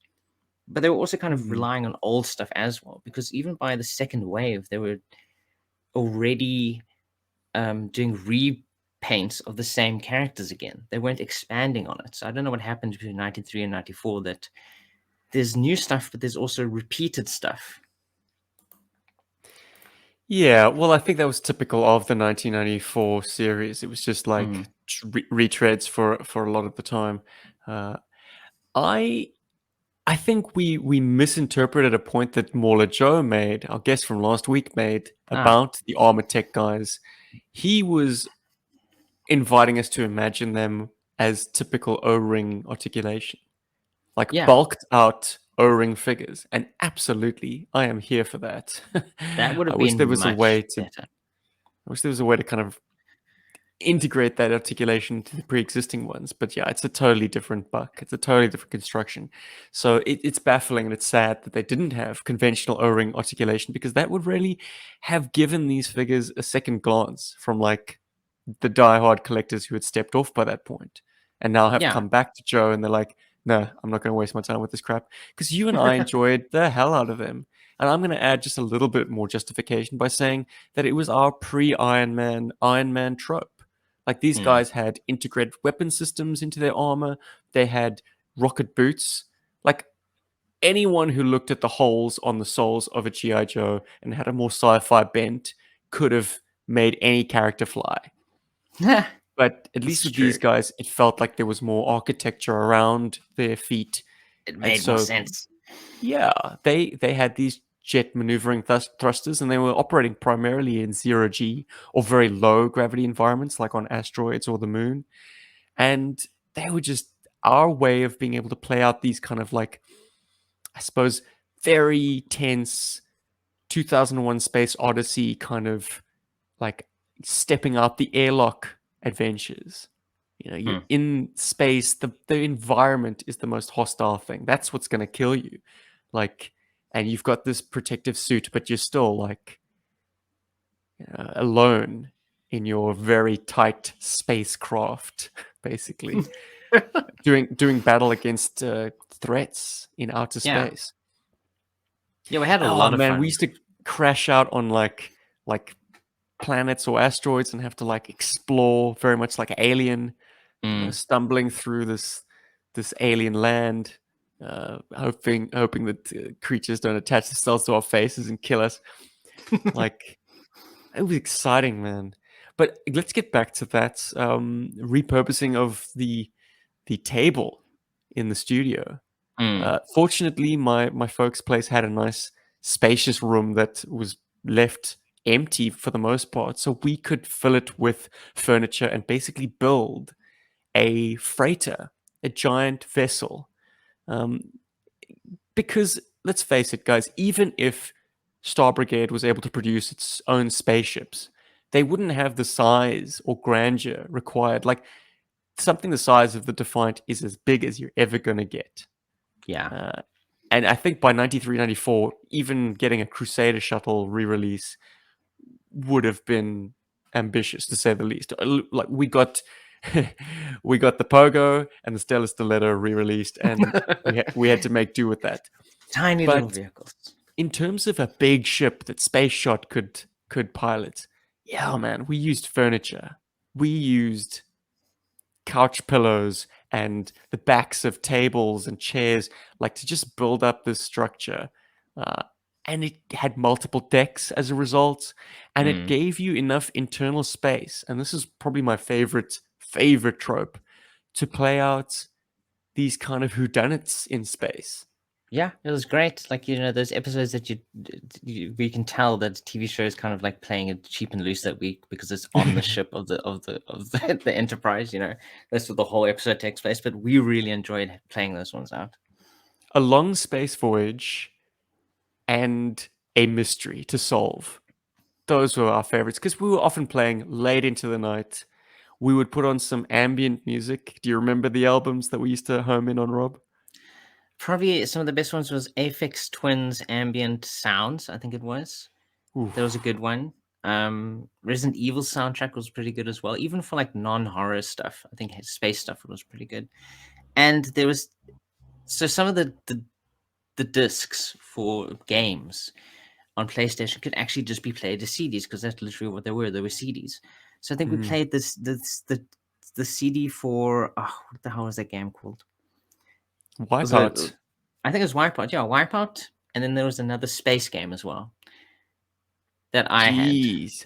but they were also kind of relying on old stuff as well, because even by the second wave, they were already doing repaints of the same characters again. They weren't expanding on it. So I don't know what happened between 93 and 94, that there's new stuff, but there's also repeated stuff. Yeah, well, I think that was typical of the 1994 series. It was just like retreads for a lot of the time. Uh, I I think we misinterpreted a point that Mauler Joe made, our guest from last week made, about the armor tech guys. He was inviting us to imagine them as typical O-ring articulation, like Yeah, bulked out O-ring figures. And absolutely, I am here for that. that would I have wish there been was a way much to. better. I wish there was a way to kind of integrate that articulation to the pre-existing ones, but yeah, it's a totally different buck. It's a totally different construction. So it's baffling and it's sad that they didn't have conventional O-ring articulation, because that would really have given these figures a second glance from like the diehard collectors who had stepped off by that point and now have Yeah. come back to Joe and they're like, no, I'm not going to waste my time with this crap, because you and I enjoyed the hell out of them. And I'm going to add just a little bit more justification by saying that it was our pre-Iron Man trope. Like these guys had integrated weapon systems into their armor. They had rocket boots. Like anyone who looked at the holes on the soles of a GI Joe and had a more sci-fi bent could have made any character fly. But at least It's with these true. guys, it felt like there was more architecture around their feet, It and made more so sense. yeah, they had these jet maneuvering thrusters, and they were operating primarily in zero G or very low gravity environments, like on asteroids or the moon. And they were just our way of being able to play out these kind of like, I suppose, very tense 2001 Space Odyssey kind of like stepping out the airlock adventures. You know, you're in space, the environment is the most hostile thing. That's what's going to kill you. Like, and you've got this protective suit, but you're still like alone in your very tight spacecraft, basically doing battle against threats in outer Yeah. space. Yeah, we had a Oh lot of man, we fun. used to crash out on like planets or asteroids and have to like explore very much like Alien, stumbling through this alien land, hoping that creatures don't attach themselves to our faces and kill us. Like it was exciting, man. But let's get back to that repurposing of the table in the studio. Fortunately, my folks' place had a nice, spacious room that was left empty for the most part, so we could fill it with furniture and basically build a freighter, a giant vessel. Um, because let's face it, guys, even if Star Brigade was able to produce its own spaceships, they wouldn't have the size or grandeur required. Like something the size of the Defiant is as big as you're ever going to get. Yeah. And I think by 93, 94, even getting a Crusader shuttle re-release would have been ambitious, to say the least. Like we got we got the Pogo and the Stellar Stiletto re-released, and we had to make do with that. Tiny little But vehicles. in terms of a big ship that Space Shot could pilot, yeah, man, we used furniture. We used couch pillows and the backs of tables and chairs, like to just build up this structure. Uh, and it had multiple decks as a result, and it gave you enough internal space. And this is probably my favorite trope, to play out these kind of whodunits in space. Yeah, it was great. Like, those episodes that we can tell that TV show is kind of like playing it cheap and loose that week because it's on the ship of the Enterprise. That's what the whole episode takes place. But we really enjoyed playing those ones out. A long space voyage and a mystery to solve. Those were our favorites because we were often playing late into the night we would put on some ambient music. Do you remember the albums that we used to home in on, Rob? Probably some of the best ones was Aphex Twins Ambient Sounds, I think it was. That was a Oof. good one. Resident Evil soundtrack was pretty good as well, even for like non-horror stuff. I think space stuff was pretty good. And there was some of the discs for games on PlayStation could actually just be played as CDs because that's literally what they were. They were CDs. So I think we played the CD for what the hell was that game called? Was it? Wipeout. I think it was Wipeout. Yeah, Wipeout. And then there was another space game as well that I had. Jeez.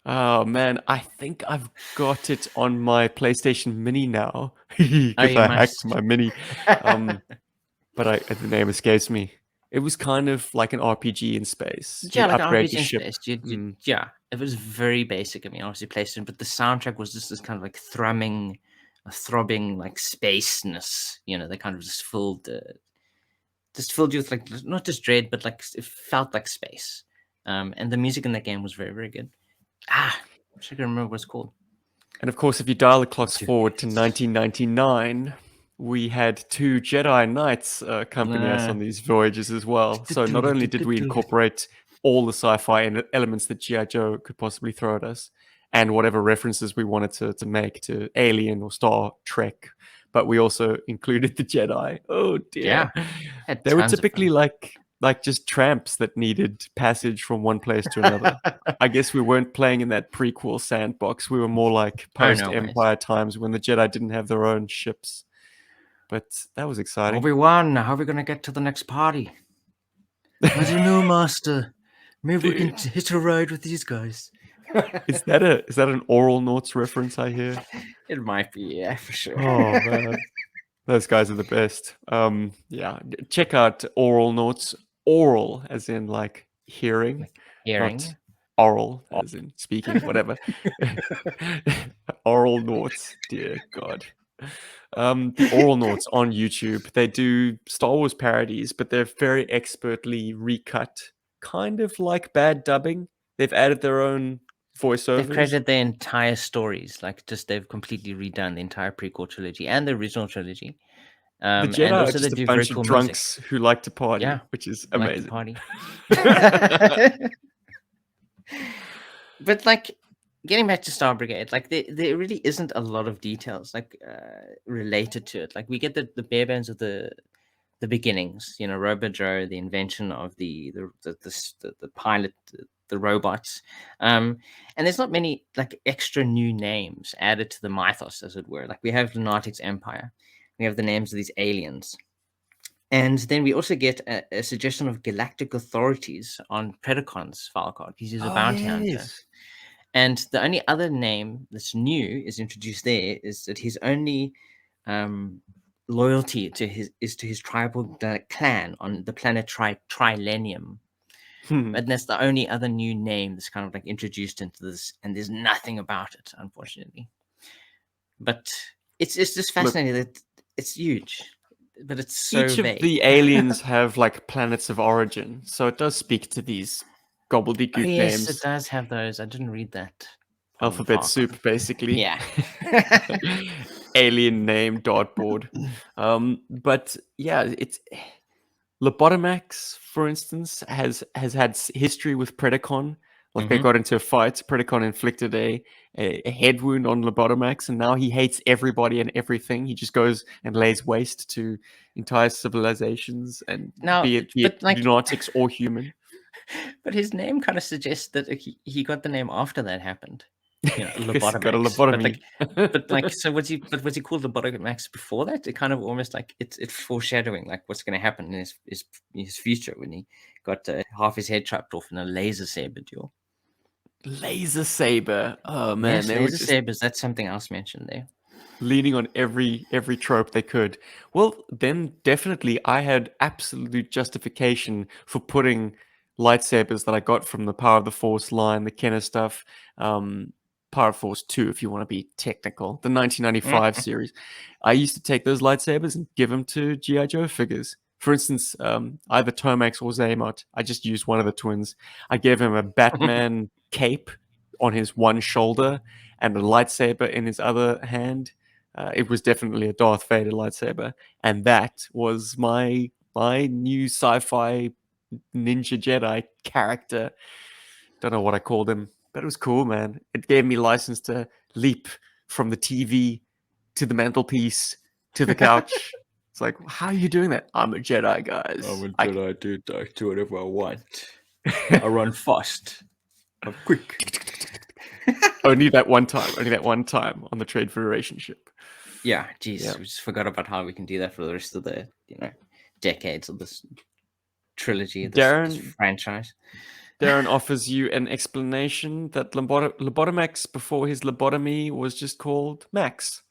Oh man, I think I've got it on my PlayStation Mini now Oh, because you I hacked must. my Mini. But the name escapes me. It was kind of like an RPG in space. Yeah, You'd like an upgrade RPG your in ship. space. Yeah, it was very basic. I mean, obviously PlayStation, but the soundtrack was just this kind of like throbbing like spaceness. You know, they kind of just filled you with like not just dread, but like it felt like space. And the music in that game was very, very good. I wish I could remember what it's called. And of course, if you dial the clocks Two forward to minutes. 1999, we had two Jedi Knights accompany us on these voyages as well. So not only did we incorporate all the sci-fi elements that GI Joe could possibly throw at us, and whatever references we wanted to make to Alien or Star Trek, but we also included the Jedi. Oh dear, Yeah, had they were tons of typically fun. like just tramps that needed passage from one place to another. I guess we weren't playing in that prequel sandbox. We were more like Oh no ways. post-Empire times when the Jedi didn't have their own ships. But that was exciting. Obi-Wan, how are we gonna get to the next party? I don't know, Master. Maybe we can hitch a ride with these guys. Is that an Oral Noughts reference I hear? It might be, yeah, for sure. Oh man. Those guys are the best. Yeah. Check out Oral Noughts. Oral as in like hearing, Like hearing. not oral as in speaking, whatever. Oral Noughts, dear God. The Oral Noughts on YouTube, they do Star Wars parodies, but they're very expertly recut, kind of like bad dubbing. They've added their own They've voiceovers. created their entire stories, like just they've completely redone the entire prequel trilogy and the original trilogy. The And Jedi are also they just a do very bunch of cool music. drunks who like to party, Yeah, which is like the amazing. party. But like getting back to Star Brigade, like there really isn't a lot of details like related to it. Like we get the bare bones of the beginnings, you know, Robo Joe, the invention of the pilot, the robots, and there's not many like extra new names added to the mythos, as it were. Like we have Lunatic's Empire, we have the names of these aliens, and then we also get a suggestion of galactic authorities on Predacon's file card because he's a bounty hunter. And the only other name that's new is introduced there is that his only loyalty to his tribal clan on the planet Trilenium. And that's the only other new name that's kind of like introduced into this, and there's nothing about it, unfortunately. But it's just fascinating that it's huge, but it's so Each of vague. the aliens have like planets of origin, so it does speak to these gobbledygook Yes, names. it does have those. I didn't read that. Alphabet soup, basically. Yeah. Alien name dartboard. But yeah, it's Lobotomax, for instance, has had history with Predacon. Like they got into a fight. Predacon inflicted a head wound on Lobotomax, and now he hates everybody and everything. He just goes and lays waste to entire civilizations, and Now, be it but like, lunatics or human. but his name kind of suggests that he got the name after that happened. You know, Because he got a Lobotomax. lobotomy. But like, so was he called Lobotomax before that? It kind of almost like it's foreshadowing like what's going to happen in his future when he got half his head chopped off in a laser saber duel. Laser saber. Oh man, Yes, they were laser just sabers. That's something else mentioned there. leaning on every trope they could. Well, then definitely I had absolute justification for putting lightsabers that I got from the Power of the Force line, the Kenner stuff, Power of Force 2, if you want to be technical, the 1995 series. I used to take those lightsabers and give them to GI Joe figures. For instance, either Tomax or Zaymot. I just used one of the twins. I gave him a Batman cape on his one shoulder and a lightsaber in his other hand. It was definitely a Darth Vader lightsaber, and that was my new sci-fi ninja Jedi character. Don't know what I called him, but it was cool, man. It gave me license to leap from the TV to the mantelpiece to the couch. It's like, how are you doing that? I'm a Jedi, guys. I'm a Jedi, dude. I do whatever I want. I run fast. I'm quick. Only that one time. Only that one time on the Trade Federation ship. Yeah, geez, Yeah. we just forgot about how we can do that for the rest of the decades of this trilogy, this franchise. Darren offers you an explanation that Lobotomax before his lobotomy was just called Max.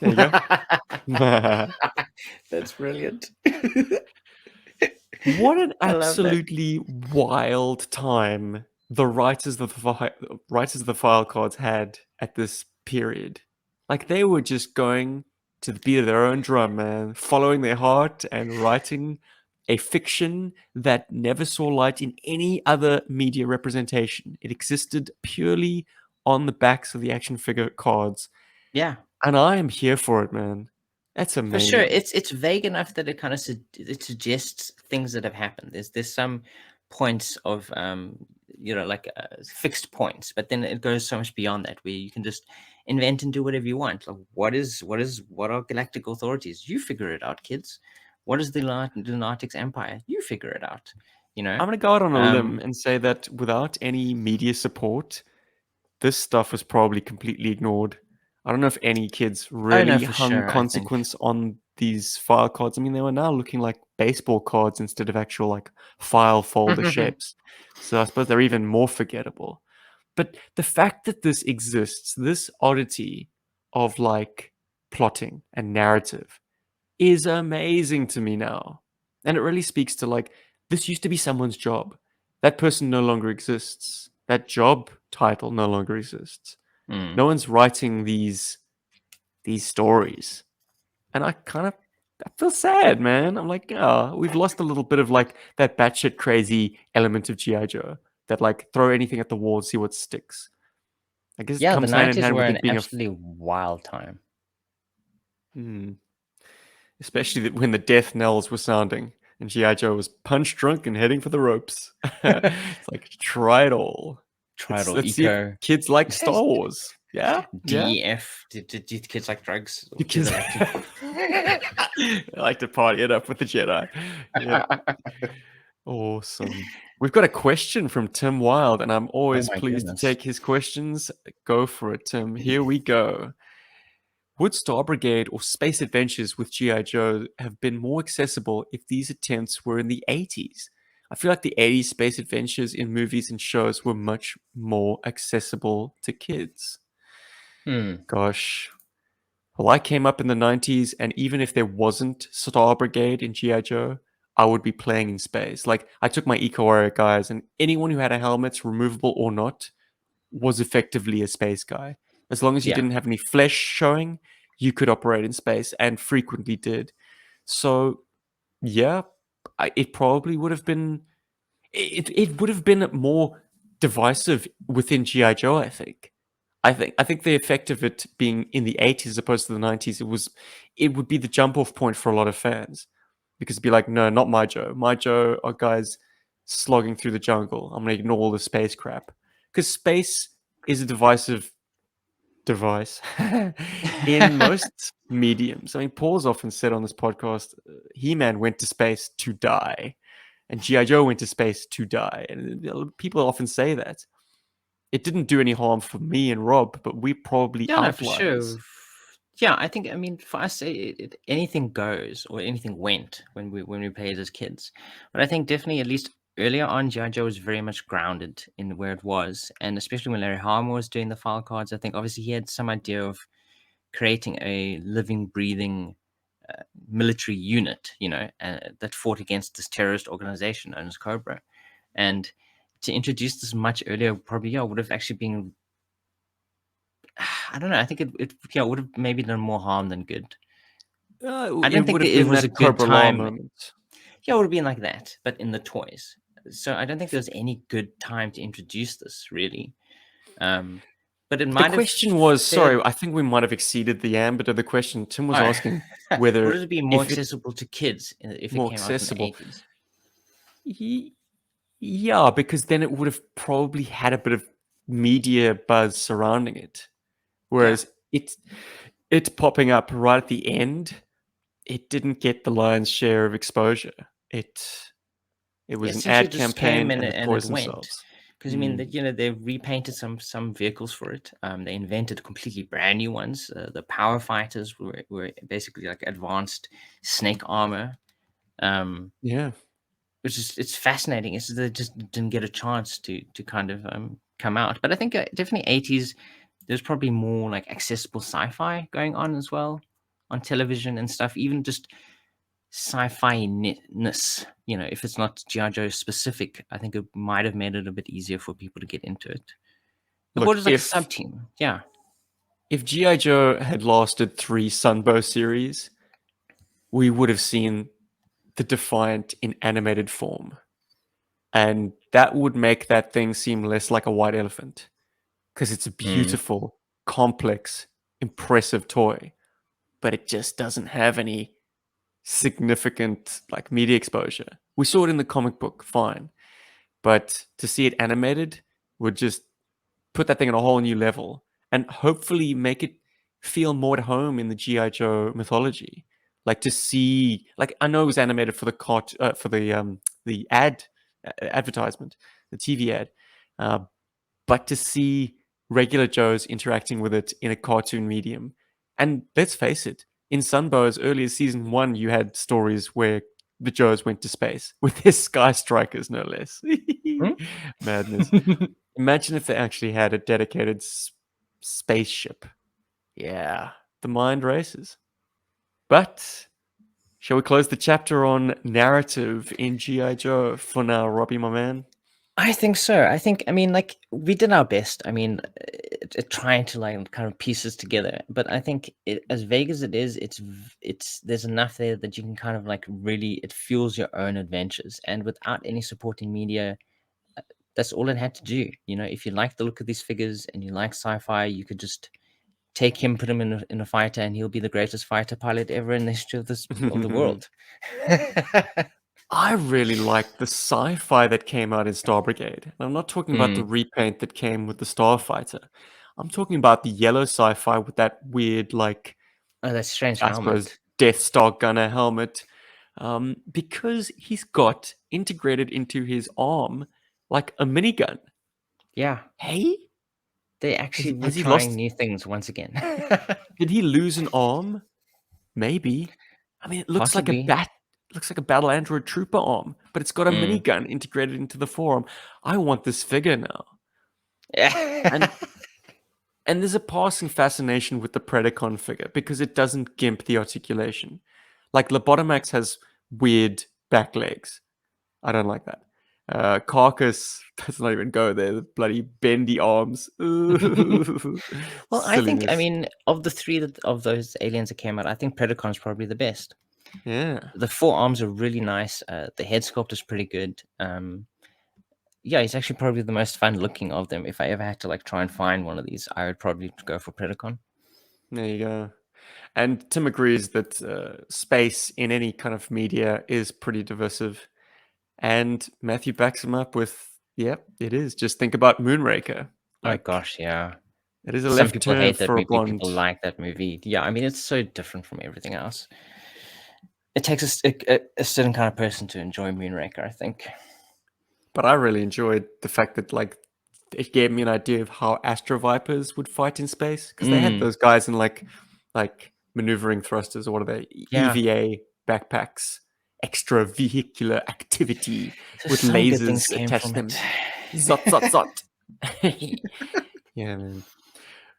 There you go. That's brilliant. What an I love that. absolutely wild time the writers of the file cards had at this period. Like, they were just going to the beat of their own drum, man, following their heart and writing a fiction that never saw light in any other media representation. It existed purely on the backs of the action figure cards. Yeah, And I am here for it, man. That's for amazing. sure. It's vague enough that it kind of it suggests things that have happened. There's some points of fixed points, but then it goes so much beyond that, where you can just invent and do whatever you want. Like, what are galactic authorities? You figure it out, kids. What is the Lunatics Empire? You figure it out. I'm going to go out on a limb and say that without any media support, this stuff was probably completely ignored. I don't know if any kids really hung consequence on these file cards. I mean, they were now looking like baseball cards instead of actual like file folder shapes. So I suppose they're even more forgettable. But the fact that this exists, this oddity of like plotting and narrative, is amazing to me now. And it really speaks to like, this used to be someone's job. That person no longer exists. That job title no longer exists. No one's writing these stories. And I feel sad, man. I'm like, oh, we've lost a little bit of like that batshit crazy element of GI Joe. That like throw anything at the wall, see what sticks. I guess it comes hand in hand with it being absolutely wild time. Especially when the death knells were sounding and G.I. Joe was punch drunk and heading for the ropes. It's like, try it all. Let's see if kids like Star Wars. Yeah? DEF. Do kids like drugs? Do kids like to party it up with the Jedi. Yeah. Awesome. We've got a question from Tim Wild, and I'm always pleased to take his questions. Go for it, Tim. Here we go. Would Star Brigade or space adventures with G.I. Joe have been more accessible if these attempts were in the 80s? I feel like the 80s space adventures in movies and shows were much more accessible to kids. Gosh. Well, I came up in the 90s, and even if there wasn't Star Brigade in G.I. Joe, I would be playing in space. Like, I took my eco-warrior guys, and anyone who had a helmet, removable or not, was effectively a space guy. As long as you didn't have any flesh showing, you could operate in space, and frequently did. So, yeah, it probably would have been... It would have been more divisive within G.I. Joe, I think. I think the effect of it being in the 80s as opposed to the 90s, it would be the jump-off point for a lot of fans. Because it'd be like, no, not my Joe. My Joe are guys slogging through the jungle. I'm going to ignore all the space crap. Because space is a divisive device in most mediums. I mean, Paul's often said on this podcast, He-Man went to space to die, and G.I. Joe went to space to die. And people often say that. It didn't do any harm for me and Rob, but we probably outliers. For sure. Yeah, I think, I mean, for us, anything goes, or anything went when we played as kids. But I think definitely, at least earlier on, G.I. Joe was very much grounded in where it was. And especially when Larry Harmon was doing the file cards, I think obviously he had some idea of creating a living, breathing military unit, that fought against this terrorist organization known as Cobra. And to introduce this much earlier probably would have actually been, I don't know, I think it would have maybe done more harm than good. I don't think it was a good time. Moment. Yeah, it would have been like that, but in the toys. So I don't think there was any good time to introduce this, really. But it The might have question was, fared. sorry, I think we might have exceeded the ambit of the question. Tim was Oh, asking would whether it be more if it accessible to kids if it more came out in the accessible. 80s? Yeah, because then it would have probably had a bit of media buzz surrounding it. Yeah. Whereas it popping up right at the end, it didn't get the lion's share of exposure. It was an Essentially, it ad just came campaign and the and it toys went. themselves. Because I mean, they repainted some vehicles for it. They invented completely brand new ones. The power fighters were basically like advanced snake armor. Um, Yeah. it's fascinating. It's they just didn't get a chance to kind of come out. But I think definitely 80s. There's probably more like accessible sci-fi going on as well on television and stuff. Even just sci-fi-ness. If it's not GI Joe specific, I think it might have made it a bit easier for people to get into it. The Look, board is like a sub team. Yeah. if GI Joe had lasted 3 Sunbow series, we would have seen the Defiant in animated form. And that would make that thing seem less like a white elephant because it's a Mm. beautiful, complex, impressive toy, but it just doesn't have any significant like media exposure. We saw it in the comic book, fine, but to see it animated would just put that thing on a whole new level and hopefully make it feel more at home in the GI Joe mythology. Like to see, like I know it was animated for for the advertisement, the TV ad, uh, but to see regular Joes interacting with it in a cartoon medium, and let's face it, in Sunbow's earlier season 1, you had stories where the Joes went to space with their sky strikers, no less. Madness. Hmm? Imagine if they actually had a dedicated spaceship. Yeah, the mind races. But shall we close the chapter on narrative in G.I. Joe for now, Robbie, my man? I think so. I mean, like we did our best. I mean, trying to like kind of pieces together. But I think as vague as it is, it's there's enough there that you can kind of like really it fuels your own adventures. And without any supporting media, that's all it had to do. If you like the look of these figures and you like sci-fi, you could just take him, put him in a fighter, and he'll be the greatest fighter pilot ever in the history of the world. I really like the sci-fi that came out in Star Brigade. And I'm not talking about the Mm. repaint that came with the Starfighter. I'm talking about the yellow sci-fi with that weird, like, Oh, that strange I suppose, helmet. Death Star gunner helmet. Because he's got integrated into his arm like a minigun. Yeah, Hey? they Has actually he, were has he trying lost? new things once again. Did he lose an arm? Maybe. I mean, it looks like a Possibly. bat. Looks like a battle android trooper arm, but it's got a Mm. minigun integrated into the forearm. I want this figure now. And Yeah. and there's a passing fascination with the Predacon figure because it doesn't gimp the articulation. Like Lobotomax has weird back legs. I don't like that. Carcass does not even go there. The bloody bendy arms. Well, I think, I Silliness. mean, of the three of those aliens that came out, I think Predacon's probably the best. Yeah. The four arms are really nice. The head sculpt is pretty good. Yeah, he's actually probably the most fun looking of them. If I ever had to like try and find one of these, I would probably go for Predacon. There you go. And Tim agrees that space in any kind of media is pretty divisive. And Matthew backs him up with, yep, it is. Just think about Moonraker. Oh Like, gosh, yeah. it is a Some left people turn hate that for a movie. People Bond. like that movie. Yeah, I mean, it's so different from everything else. It takes a certain kind of person to enjoy Moonraker, I think. But I really enjoyed the fact that, like, it gave me an idea of how Astro Vipers would fight in space. Because they had Mm, those guys in, like maneuvering thrusters, or what are they? yeah, EVA backpacks. Extra vehicular activity so with some good things lasers came attached to from them. it. Zot, zot, zot. Yeah, man.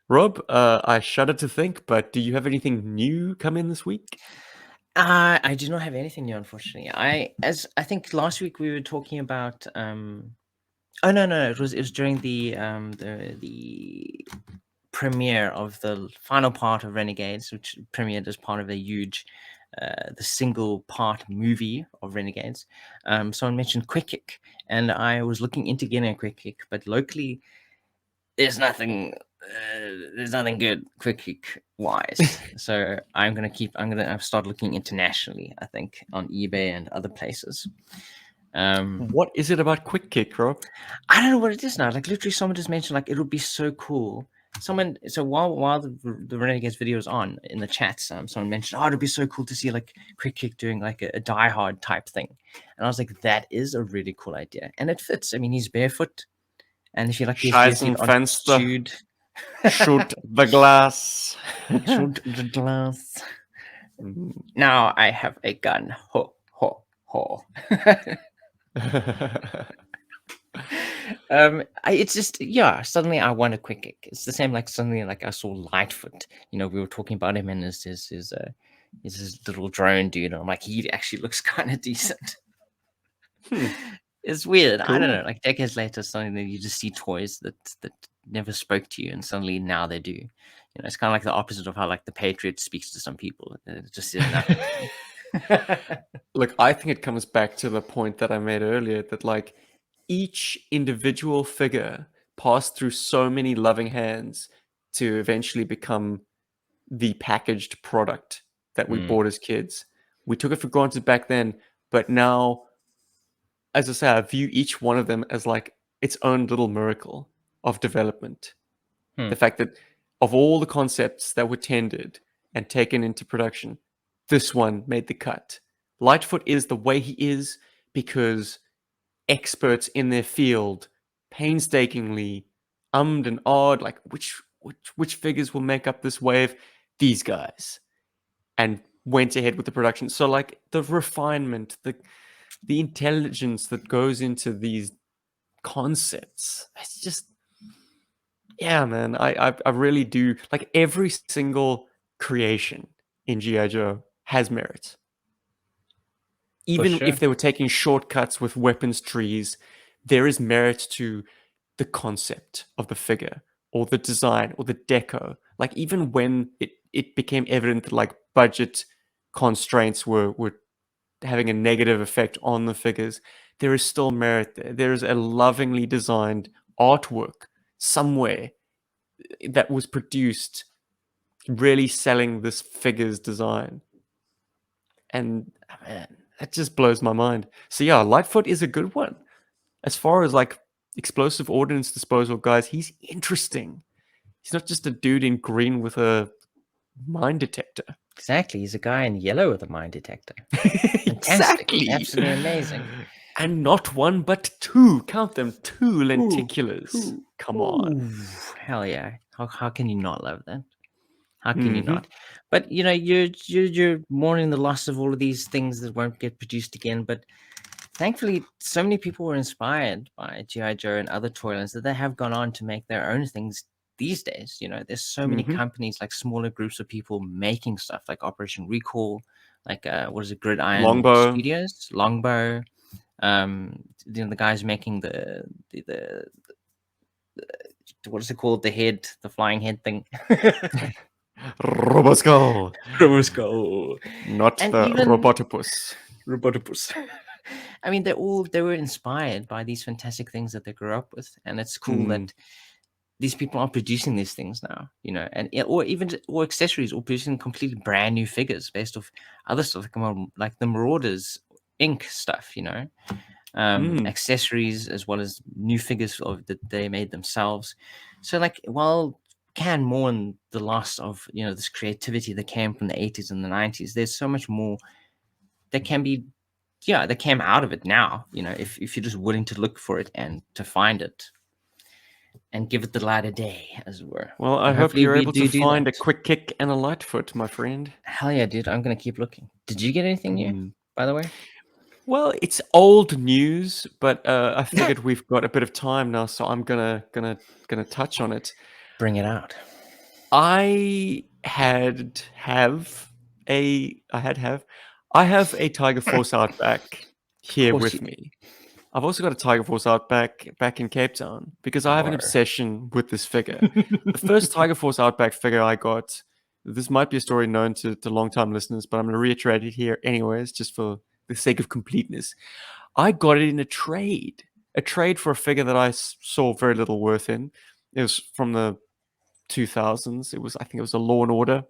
Rob, I shudder to think, but do you have anything new come in this week? I do not have anything new, unfortunately. I think last week we were talking about. Oh no, it was during the premiere of the final part of Renegades, which premiered as part of a huge, the single part movie of Renegades. Someone mentioned Quick Kick, and I was looking into getting a Quick Kick, but locally there's nothing good quick kick wise. So I've started looking internationally, I think, on eBay and other places. What is it about quick kick, Rob? I don't know what it is now. Like literally, someone just mentioned like it would be so cool. So while the Renegades video was on in the chats, someone mentioned, oh, it'd be so cool to see like quick kick doing like a die hard type thing, and I was like, that is a really cool idea, and it fits. I mean, he's barefoot, and if you like his bare feet aren't Scheißenfenster, chewed, shoot the glass. shoot the glass. Mhm. Now I have a gun. Ho ho ho. It's just suddenly I want a quick kick. It's the same like suddenly like I saw Lightfoot. You know, we were talking about him and his little drone dude. And I'm like, he actually looks kind of decent. It's weird. I don't Cool. know. Like decades later, suddenly you just see toys that never spoke to you, and suddenly now they do. You know, it's kind of like the opposite of how like the Patriot speaks to some people. It just is nothing to me. Look, I think it comes back to the point that I made earlier that like each individual figure passed through so many loving hands to eventually become the packaged product that we bought as kids. We took it for granted back then, but now, as I say, I view each one of them as like its own little miracle of development. The fact that of all the concepts that were tendered and taken into production, this one made the cut. Lightfoot is the way he is because experts in their field painstakingly ummed and awed, like which figures will make up this wave? These guys, and went ahead with the production. So like the refinement, the intelligence that goes into these concepts, it's just yeah, man. I really do like every single creation in GI Joe has merit. Even sure. if they were taking shortcuts with weapons trees, there is merit to the concept of the figure or the design or the deco. Like even when it became evident that like budget constraints were having a negative effect on the figures, there is still merit there. There is a lovingly designed artwork somewhere that was produced really selling this figure's design. And man, that just blows my mind. So yeah, Lightfoot is a good one. As far as like explosive ordnance disposal guys, he's interesting. He's not just a dude in green with a mine detector. Exactly. He's a guy in yellow with a mine detector. Fantastic. Exactly. Absolutely amazing. And not one, but two. Count them, two lenticulars. Come on. Ooh, hell yeah. How can you not love that? How can you Mhm. not? But you know, you're mourning the loss of all of these things that won't get produced again. But thankfully, so many people were inspired by GI Joe and other toy lines that they have gone on to make their own things these days. You know, there's so many Mhm. companies, like smaller groups of people making stuff, like Operation Recall, like what is it, Gridiron Longbow. Studios, Longbow. You know, the guys making the what is it called? The flying head thing. Roboskull. Roboskull. Not And the even Robotopus. Robotopus. I mean, they were inspired by these fantastic things that they grew up with, and it's cool that these people are producing these things now, you know, and or accessories, or producing completely brand new figures based off other stuff, like the Marauders Inc. stuff, you know, accessories as well as new figures that they made themselves. So, like, while can mourn the loss of this creativity that came from the 80s and the 90s, there's so much more that can be that came out of it now, if you're just willing to look for it and to find it and give it the light of day, as it were. Well, I And hope hopefully you're we able to do find a that. quick kick and a Lightfoot, my friend. Hell yeah, dude. I'm gonna keep looking. Did you get anything new, by the way? Well, it's old news, but I figured we've got a bit of time now, so I'm gonna touch on it. Bring it out. I have a Tiger Force Outback Of here course you with do. me. I've also got a Tiger Force Outback back in Cape Town because I have an Yar. obsession with this figure. The first Tiger Force Outback figure I got, this might be a story known to long-time listeners, but I'm going to reiterate it here anyways, just for the sake of completeness. I got it in a trade for a figure that I saw very little worth in. It was from the 2000s. I think it was a Law and Order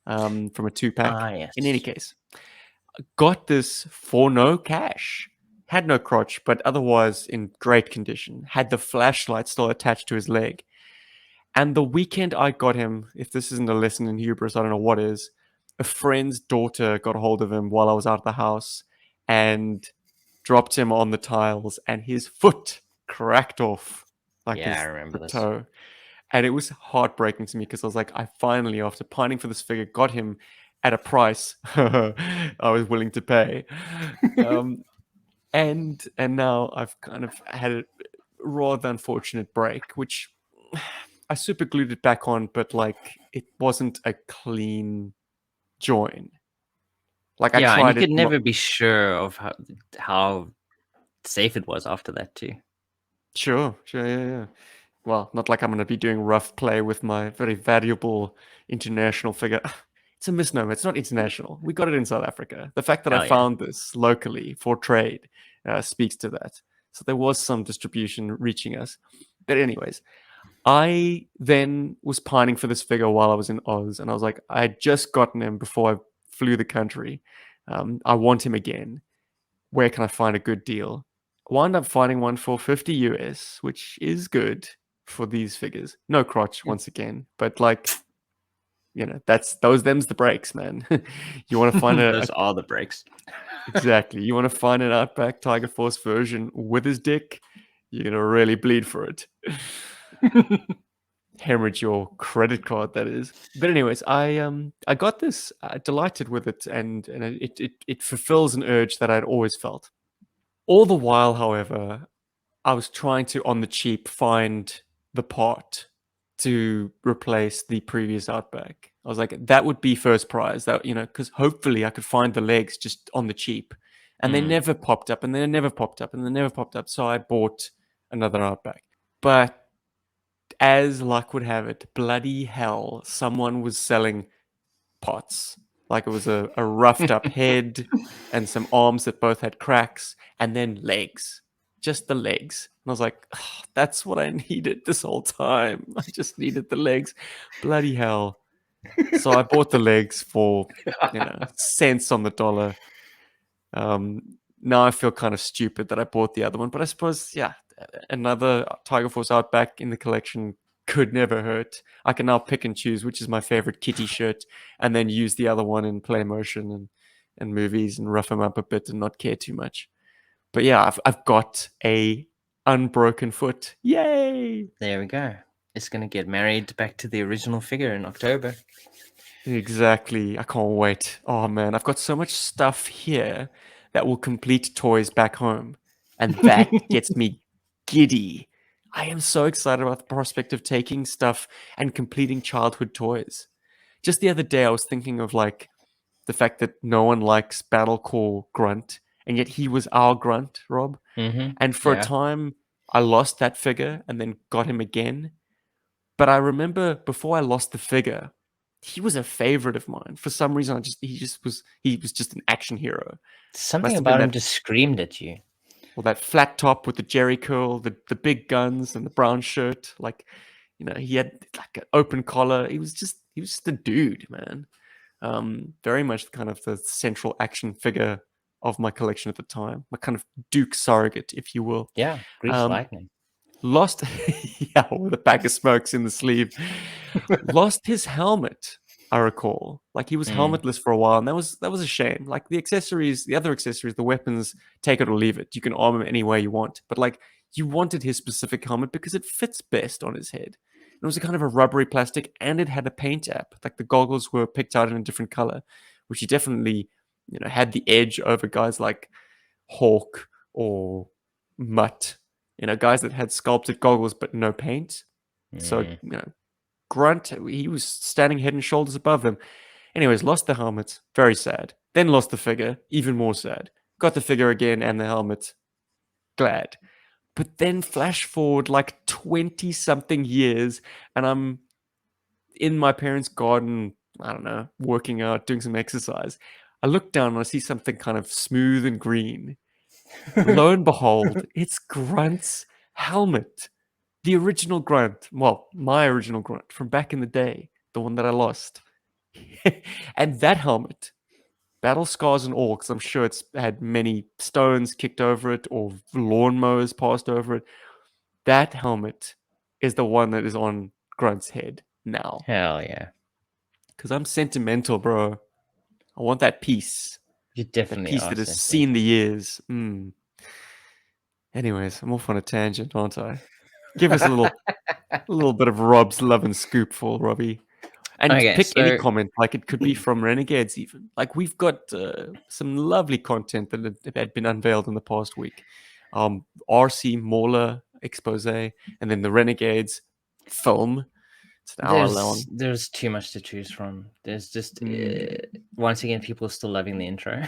from a 2-pack. Ah, In any yes. case, got this for no cash. Had no crotch, but otherwise in great condition. Had the flashlight still attached to his leg. And the weekend I got him, if this isn't a lesson in hubris, I don't know what is. A friend's daughter got hold of him while I was out of the house and dropped him on the tiles, and his foot cracked off, like Yeah, I the remember this. toe. And it was heartbreaking to me because I was like, I finally, after pining for this figure, got him at a price I was willing to pay. Um, and now I've kind of had a rather unfortunate break, which I super glued it back on, but like it wasn't a clean join. Like I Yeah, and you tried could it. never be sure of how safe it was after that too. Sure, sure, yeah, yeah. Well, not like I'm going to be doing rough play with my very valuable international figure. It's a misnomer. It's not international. We got it in South Africa. The fact that I Oh yeah. found this locally for trade speaks to that. So there was some distribution reaching us. But anyways, I then was pining for this figure while I was in Oz, and I was like, I had just gotten him before I flew the country. I want him again. Where can I find a good deal? Wound up finding one for 50 US, which is good for these figures. No crotch once again, but like, that's them's the breaks, man. You want to find Those are the breaks. exactly. You want to find an Outback Tiger Force version with his dick, you're gonna really bleed for it. Hemorrhage your credit card, that is. But anyways, I got this, delighted with it, and it fulfills an urge that I'd always felt. All the while, however, I was trying to, on the cheap, find the part to replace the previous Outback. I was like, that would be first prize. That because hopefully I could find the legs just on the cheap, and they Mm. never popped up, and they never popped up, and they never popped up. So I bought another Outback. But as luck would have it, bloody hell, someone was selling pots. Like it was a roughed up head and some arms that both had cracks, and then legs. Just the legs. And I was like, "Oh, that's what I needed this whole time. I just needed the legs. Bloody hell." So I bought the legs for, cents on the dollar. Now I feel kind of stupid that I bought the other one, but I suppose, yeah, another Tiger Force Outback in the collection could never hurt. I can now pick and choose which is my favorite kitty shirt, and then use the other one in play motion and movies and rough them up a bit and not care too much. But yeah, I've got a unbroken foot. Yay! There we go. It's gonna get married back to the original figure in October. Exactly. I can't wait. Oh man, I've got so much stuff here that will complete toys back home. And that gets me giddy. I am so excited about the prospect of taking stuff and completing childhood toys. Just the other day, I was thinking of like the fact that no one likes Battlecore Grunt, and yet he was our Grunt, Rob. And for a Yeah. time, I lost that figure and then got him again. But I remember before I lost the figure, he was a favorite of mine. For some reason, he was just an action hero. Something Must have been about him that just screamed at you. that flat top with the jerry curl, the big guns, and the brown shirt. Like, he had like an open collar. He was just a dude, man. Very much kind of the central action figure of my collection at the time, my kind of Duke surrogate, if you will. Yeah, Grease Um, Lightning. Lost, yeah, with a pack of smokes in the sleeve. Lost his helmet, I recall. Like he was Mm. helmetless for a while, and that was a shame. Like the accessories, the other accessories, the weapons, take it or leave it. You can arm him any way you want, but like you wanted his specific helmet because it fits best on his head. It was a kind of a rubbery plastic, and it had a paint app. Like the goggles were picked out in a different color, which he definitely, had the edge over guys like Hawk or Mutt. Guys that had sculpted goggles but no paint. So, Mm. Grunt, he was standing head and shoulders above them. Anyways, lost the helmet, very sad. Then lost the figure, even more sad. Got the figure again and the helmet, glad. But then flash forward like 20 something years, and I'm in my parents' garden, I don't know, working out, doing some exercise. I look down and I see something kind of smooth and green. Lo and behold, it's Grunt's helmet. the original grunt. Well, my original grunt from back in the day, the one that I lost. And that helmet, battle scars and all, because I'm sure it's had many stones kicked over it or lawnmowers passed over it. That helmet is the one that is on Grunt's head now. Hell yeah. Because I'm sentimental, bro. I want that piece. You That definitely piece are that has seen sentimental. the years. Anyways, I'm off on a tangent, aren't I? Give us a little bit of Rob's love and scoopful, Robbie. And Okay, pick any so comment, like it could be from Renegades even. Like we've got some lovely content that had been unveiled in the past week. RC Mauler expose, and then the Renegades film. It's an hour long. there's too much to choose from. There's just Mm, once again, people are still loving the intro.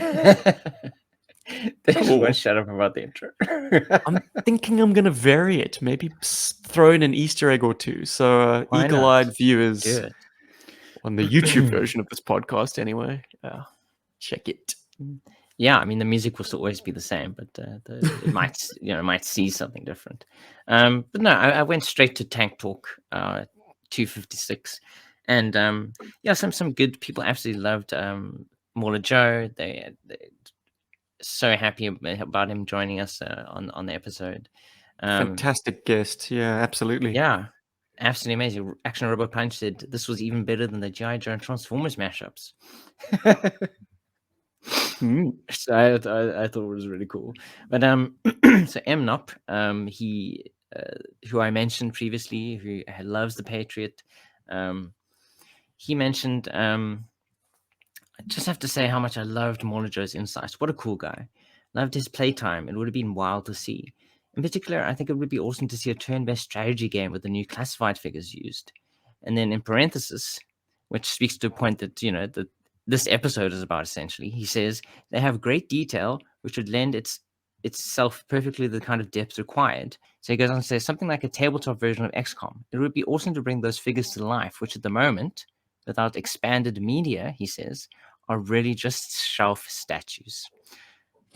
They just won't cool. shut up about the intro. I'm thinking I'm gonna vary it. Maybe throw in an Easter egg or two. So Why not? eagle-eyed Do viewers it. on the YouTube version of this podcast, anyway, check it. Yeah, I mean the music will still always be the same, but it might might see something different. But no, I went straight to Tank Talk 256, and yeah, some good people absolutely loved Mauler Joe. They so happy about him joining us on the episode. Fantastic guest. Yeah, absolutely. Yeah, absolutely amazing. Action Robot Punch said this was even better than the GI Joe and Transformers mashups. Mm. So I thought it was really cool. But so Nop, he who I mentioned previously, who loves the Patriot, he mentioned I just have to say how much I loved Mauler Joe's insights. What a cool guy. Loved his playtime. It would have been wild to see. In particular, I think it would be awesome to see a turn-based strategy game with the new classified figures used. And then in parenthesis, which speaks to a point that, that this episode is about essentially, he says, they have great detail, which would lend itself perfectly the kind of depth required. So he goes on to say something like a tabletop version of XCOM. It would be awesome to bring those figures to life, which at the moment, without expanded media, he says, are really just shelf statues.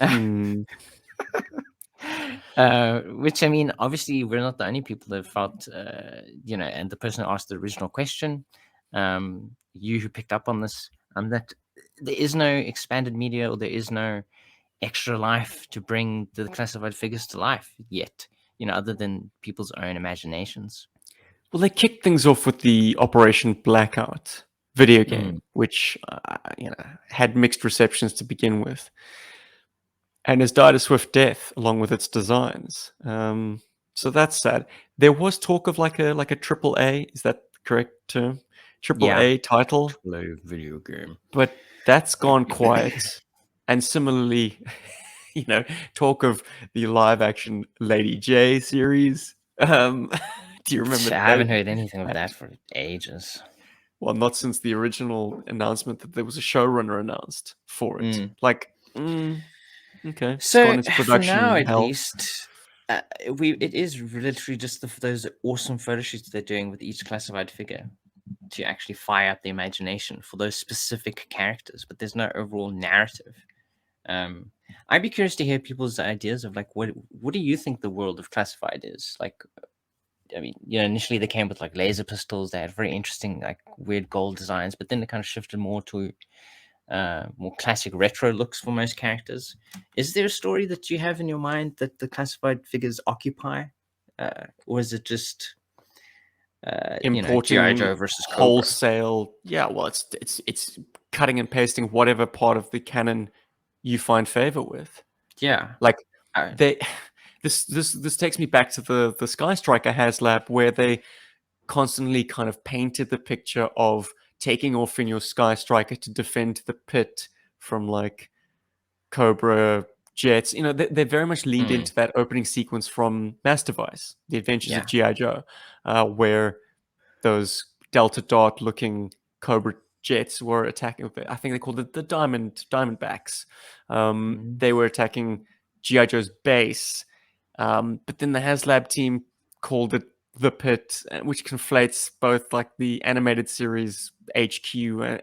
Hmm. Which I mean, obviously, we're not the only people that felt, and the person who asked the original question, you who picked up on this, that there is no expanded media or there is no extra life to bring the classified figures to life yet, other than people's own imaginations. Well, they kicked things off with the Operation Blackout video game, which had mixed receptions to begin with, and has died a swift death along with its designs. So that's sad. There was talk of like a triple A. Is that the correct term? Triple Yeah, A title, play video game. but that's gone quiet. And similarly, talk of the live action Lady J series. Do you remember I that? haven't heard anything of that for ages. Well, not since the original announcement that there was a showrunner announced for it. Okay, it's So gone into for now, production at hell. least, it is literally just those awesome photo shoots they're doing with each classified figure to actually fire up the imagination for those specific characters, but there's no overall narrative. I'd be curious to hear people's ideas of like what do you think the world of classified is like. I mean, initially they came with like laser pistols. They had very interesting, like weird gold designs, but then they kind of shifted more to more classic retro looks for most characters. Is there a story that you have in your mind that the classified figures occupy, or is it just GI Importing Joe versus Cobra? wholesale. Yeah, well, it's cutting and pasting whatever part of the canon you find favor with. Yeah. Like Uh, they, this takes me back to the Sky Striker HasLab, where they constantly kind of painted the picture of taking off in your Sky Striker to defend the pit from like Cobra jets. They very much leaned into that opening sequence from Master Vice, The Adventures of yeah. GI Joe, where those Delta Dart looking Cobra jets were attacking. I think they called it the Diamondbacks. They were attacking GI Joe's base, but then the HasLab team called it the Pit, which conflates both like the animated series HQ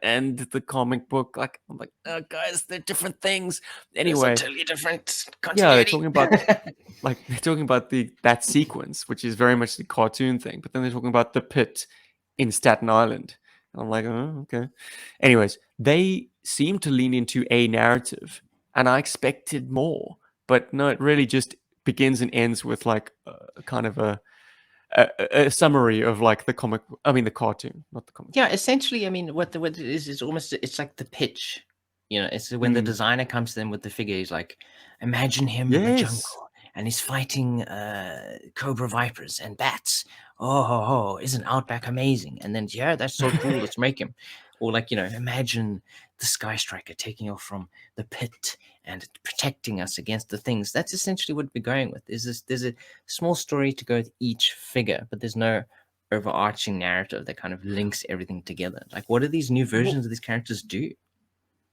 and the comic book. Like, I'm like, oh, guys, they're different things. There's a Anyway, totally different yeah, they're continuity. talking about that sequence, which is very much the cartoon thing. But then they're talking about the Pit in Staten Island. And I'm like, oh, okay. Anyways, they seem to lean into a narrative, and I expected more. But no, it really just begins and ends with like a kind of a summary of like the comic. I mean, the cartoon, not the comic. Yeah, essentially, I mean, what it is almost, it's like the pitch. You know, it's when the Mm. designer comes to them with the figure. He's like, imagine him in the Yes. jungle, and he's fighting cobra vipers and bats. Oh, isn't Outback amazing? And then, yeah, that's so cool. Let's make him. Or like, imagine the Sky Striker taking off from the pit and protecting us against the things. That's essentially what we're going with. There's a small story to go with each figure, but there's no overarching narrative that kind of links everything together. Like, what do these new Well, versions of these characters do?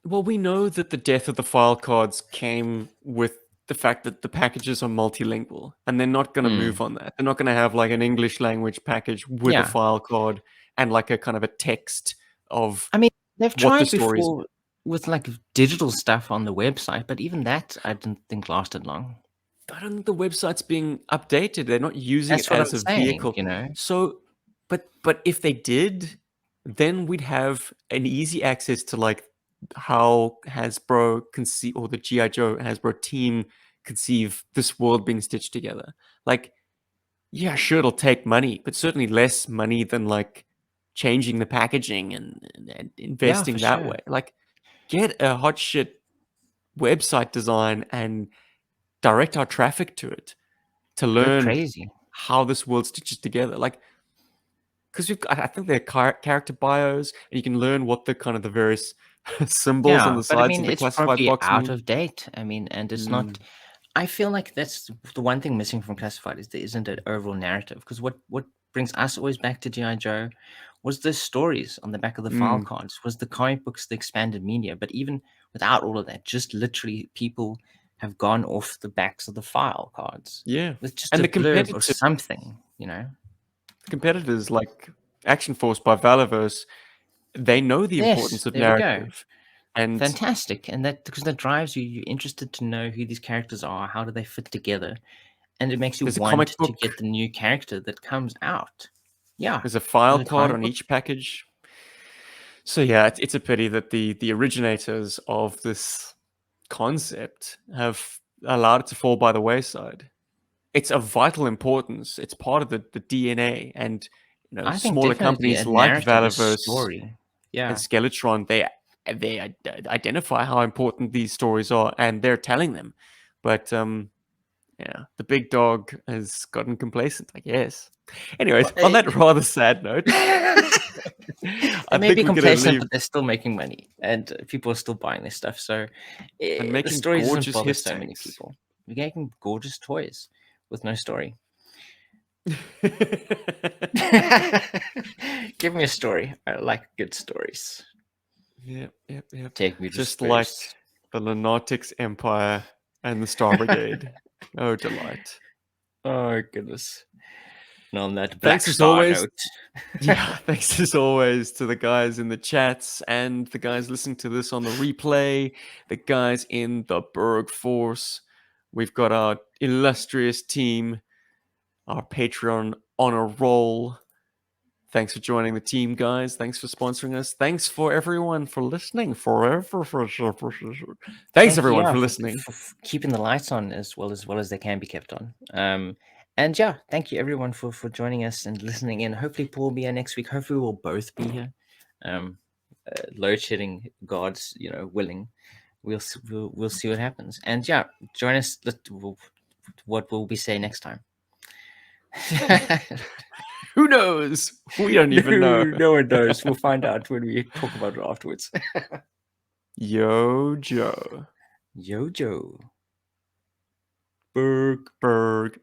well, we know that the death of the file cards came with the fact that the packages are multilingual, and they're not going to move Mm. on that. They're not going to have like an English language package with a Yeah, file card and like a kind of a text of I mean, they've what the tried story is. before with like digital stuff on the website, but even that I didn't think lasted long. I don't think the website's being updated. They're not using it That's what I'm as a saying, vehicle. So, but if they did, then we'd have an easy access to like how Hasbro conceive or the GI Joe Hasbro team conceive this world being stitched together. Like, yeah, sure, it'll take money, but certainly less money than like changing the packaging and Yeah, investing for that sure. way. Like, get a hot shit website design and direct our traffic to it to Go learn crazy. how this world stitches together. Like, because I think they're character bios, and you can learn what the kind of the various symbols on Yeah, the but I sides mean, of the it's classified probably box out mean. of date. I mean, and it's not. Mm, I feel like that's the one thing missing from Classified is there isn't an overall narrative. Because what brings us always back to GI Joe was the stories on the back of the file mm, cards, was the comic books, the expanded media. But even without all of that, just literally people have gone off the backs of the file cards yeah, with just and a blurb or something. competitors like Action Force by Valaverse, they know the Yes, importance of there we go. narrative, and Fantastic. And that because that drives you, you're interested to know who these characters are, how do they fit together, and it makes you there's a want comic to book, get the new character that comes out. Yeah. there's a file There's a card comic on book. each package. So yeah, it's a pity that the originators of this concept have allowed it to fall by the wayside. It's of vital importance. It's part of the DNA, and I think smaller definitely a companies like narrative, a Valaverse story. and Yeah. Skeletron, they identify how important these stories are, and they're telling them. But yeah, the big dog has gotten complacent, I guess. Anyways, Well, on that rather sad note, they I may think be we're gonna complacent, leave but they're still making money, and people are still buying their stuff. So and the making story doesn't gorgeous bother hiss so many tanks. people. We're making gorgeous toys with no story. Give me a story. I like good stories. Yep. Take me to Just like space. the Lunatics Empire and the Star Brigade. Oh, delight. Oh goodness. And on that Black Thanks as Star always. note. Yeah, thanks as always to the guys in the chats and the guys listening to this on the replay, the guys in the Berg Force. We've got our illustrious team, our Patreon on a roll. Thanks for joining the team, guys. Thanks for sponsoring us. Thanks for everyone for listening. Thanks Thank you, everyone yeah, for for, listening. for keeping the lights on as well as they can be kept on. And yeah, thank you everyone for joining us and listening in. Hopefully Paul will be here next week. Hopefully we'll both be here. Load shedding gods, willing. We'll see what happens. And yeah, join us. What will we say next time? Who knows? We don't No, even know. no one knows. We'll find out when we talk about it afterwards. Yo, Joe. Yo, Joe. Berg.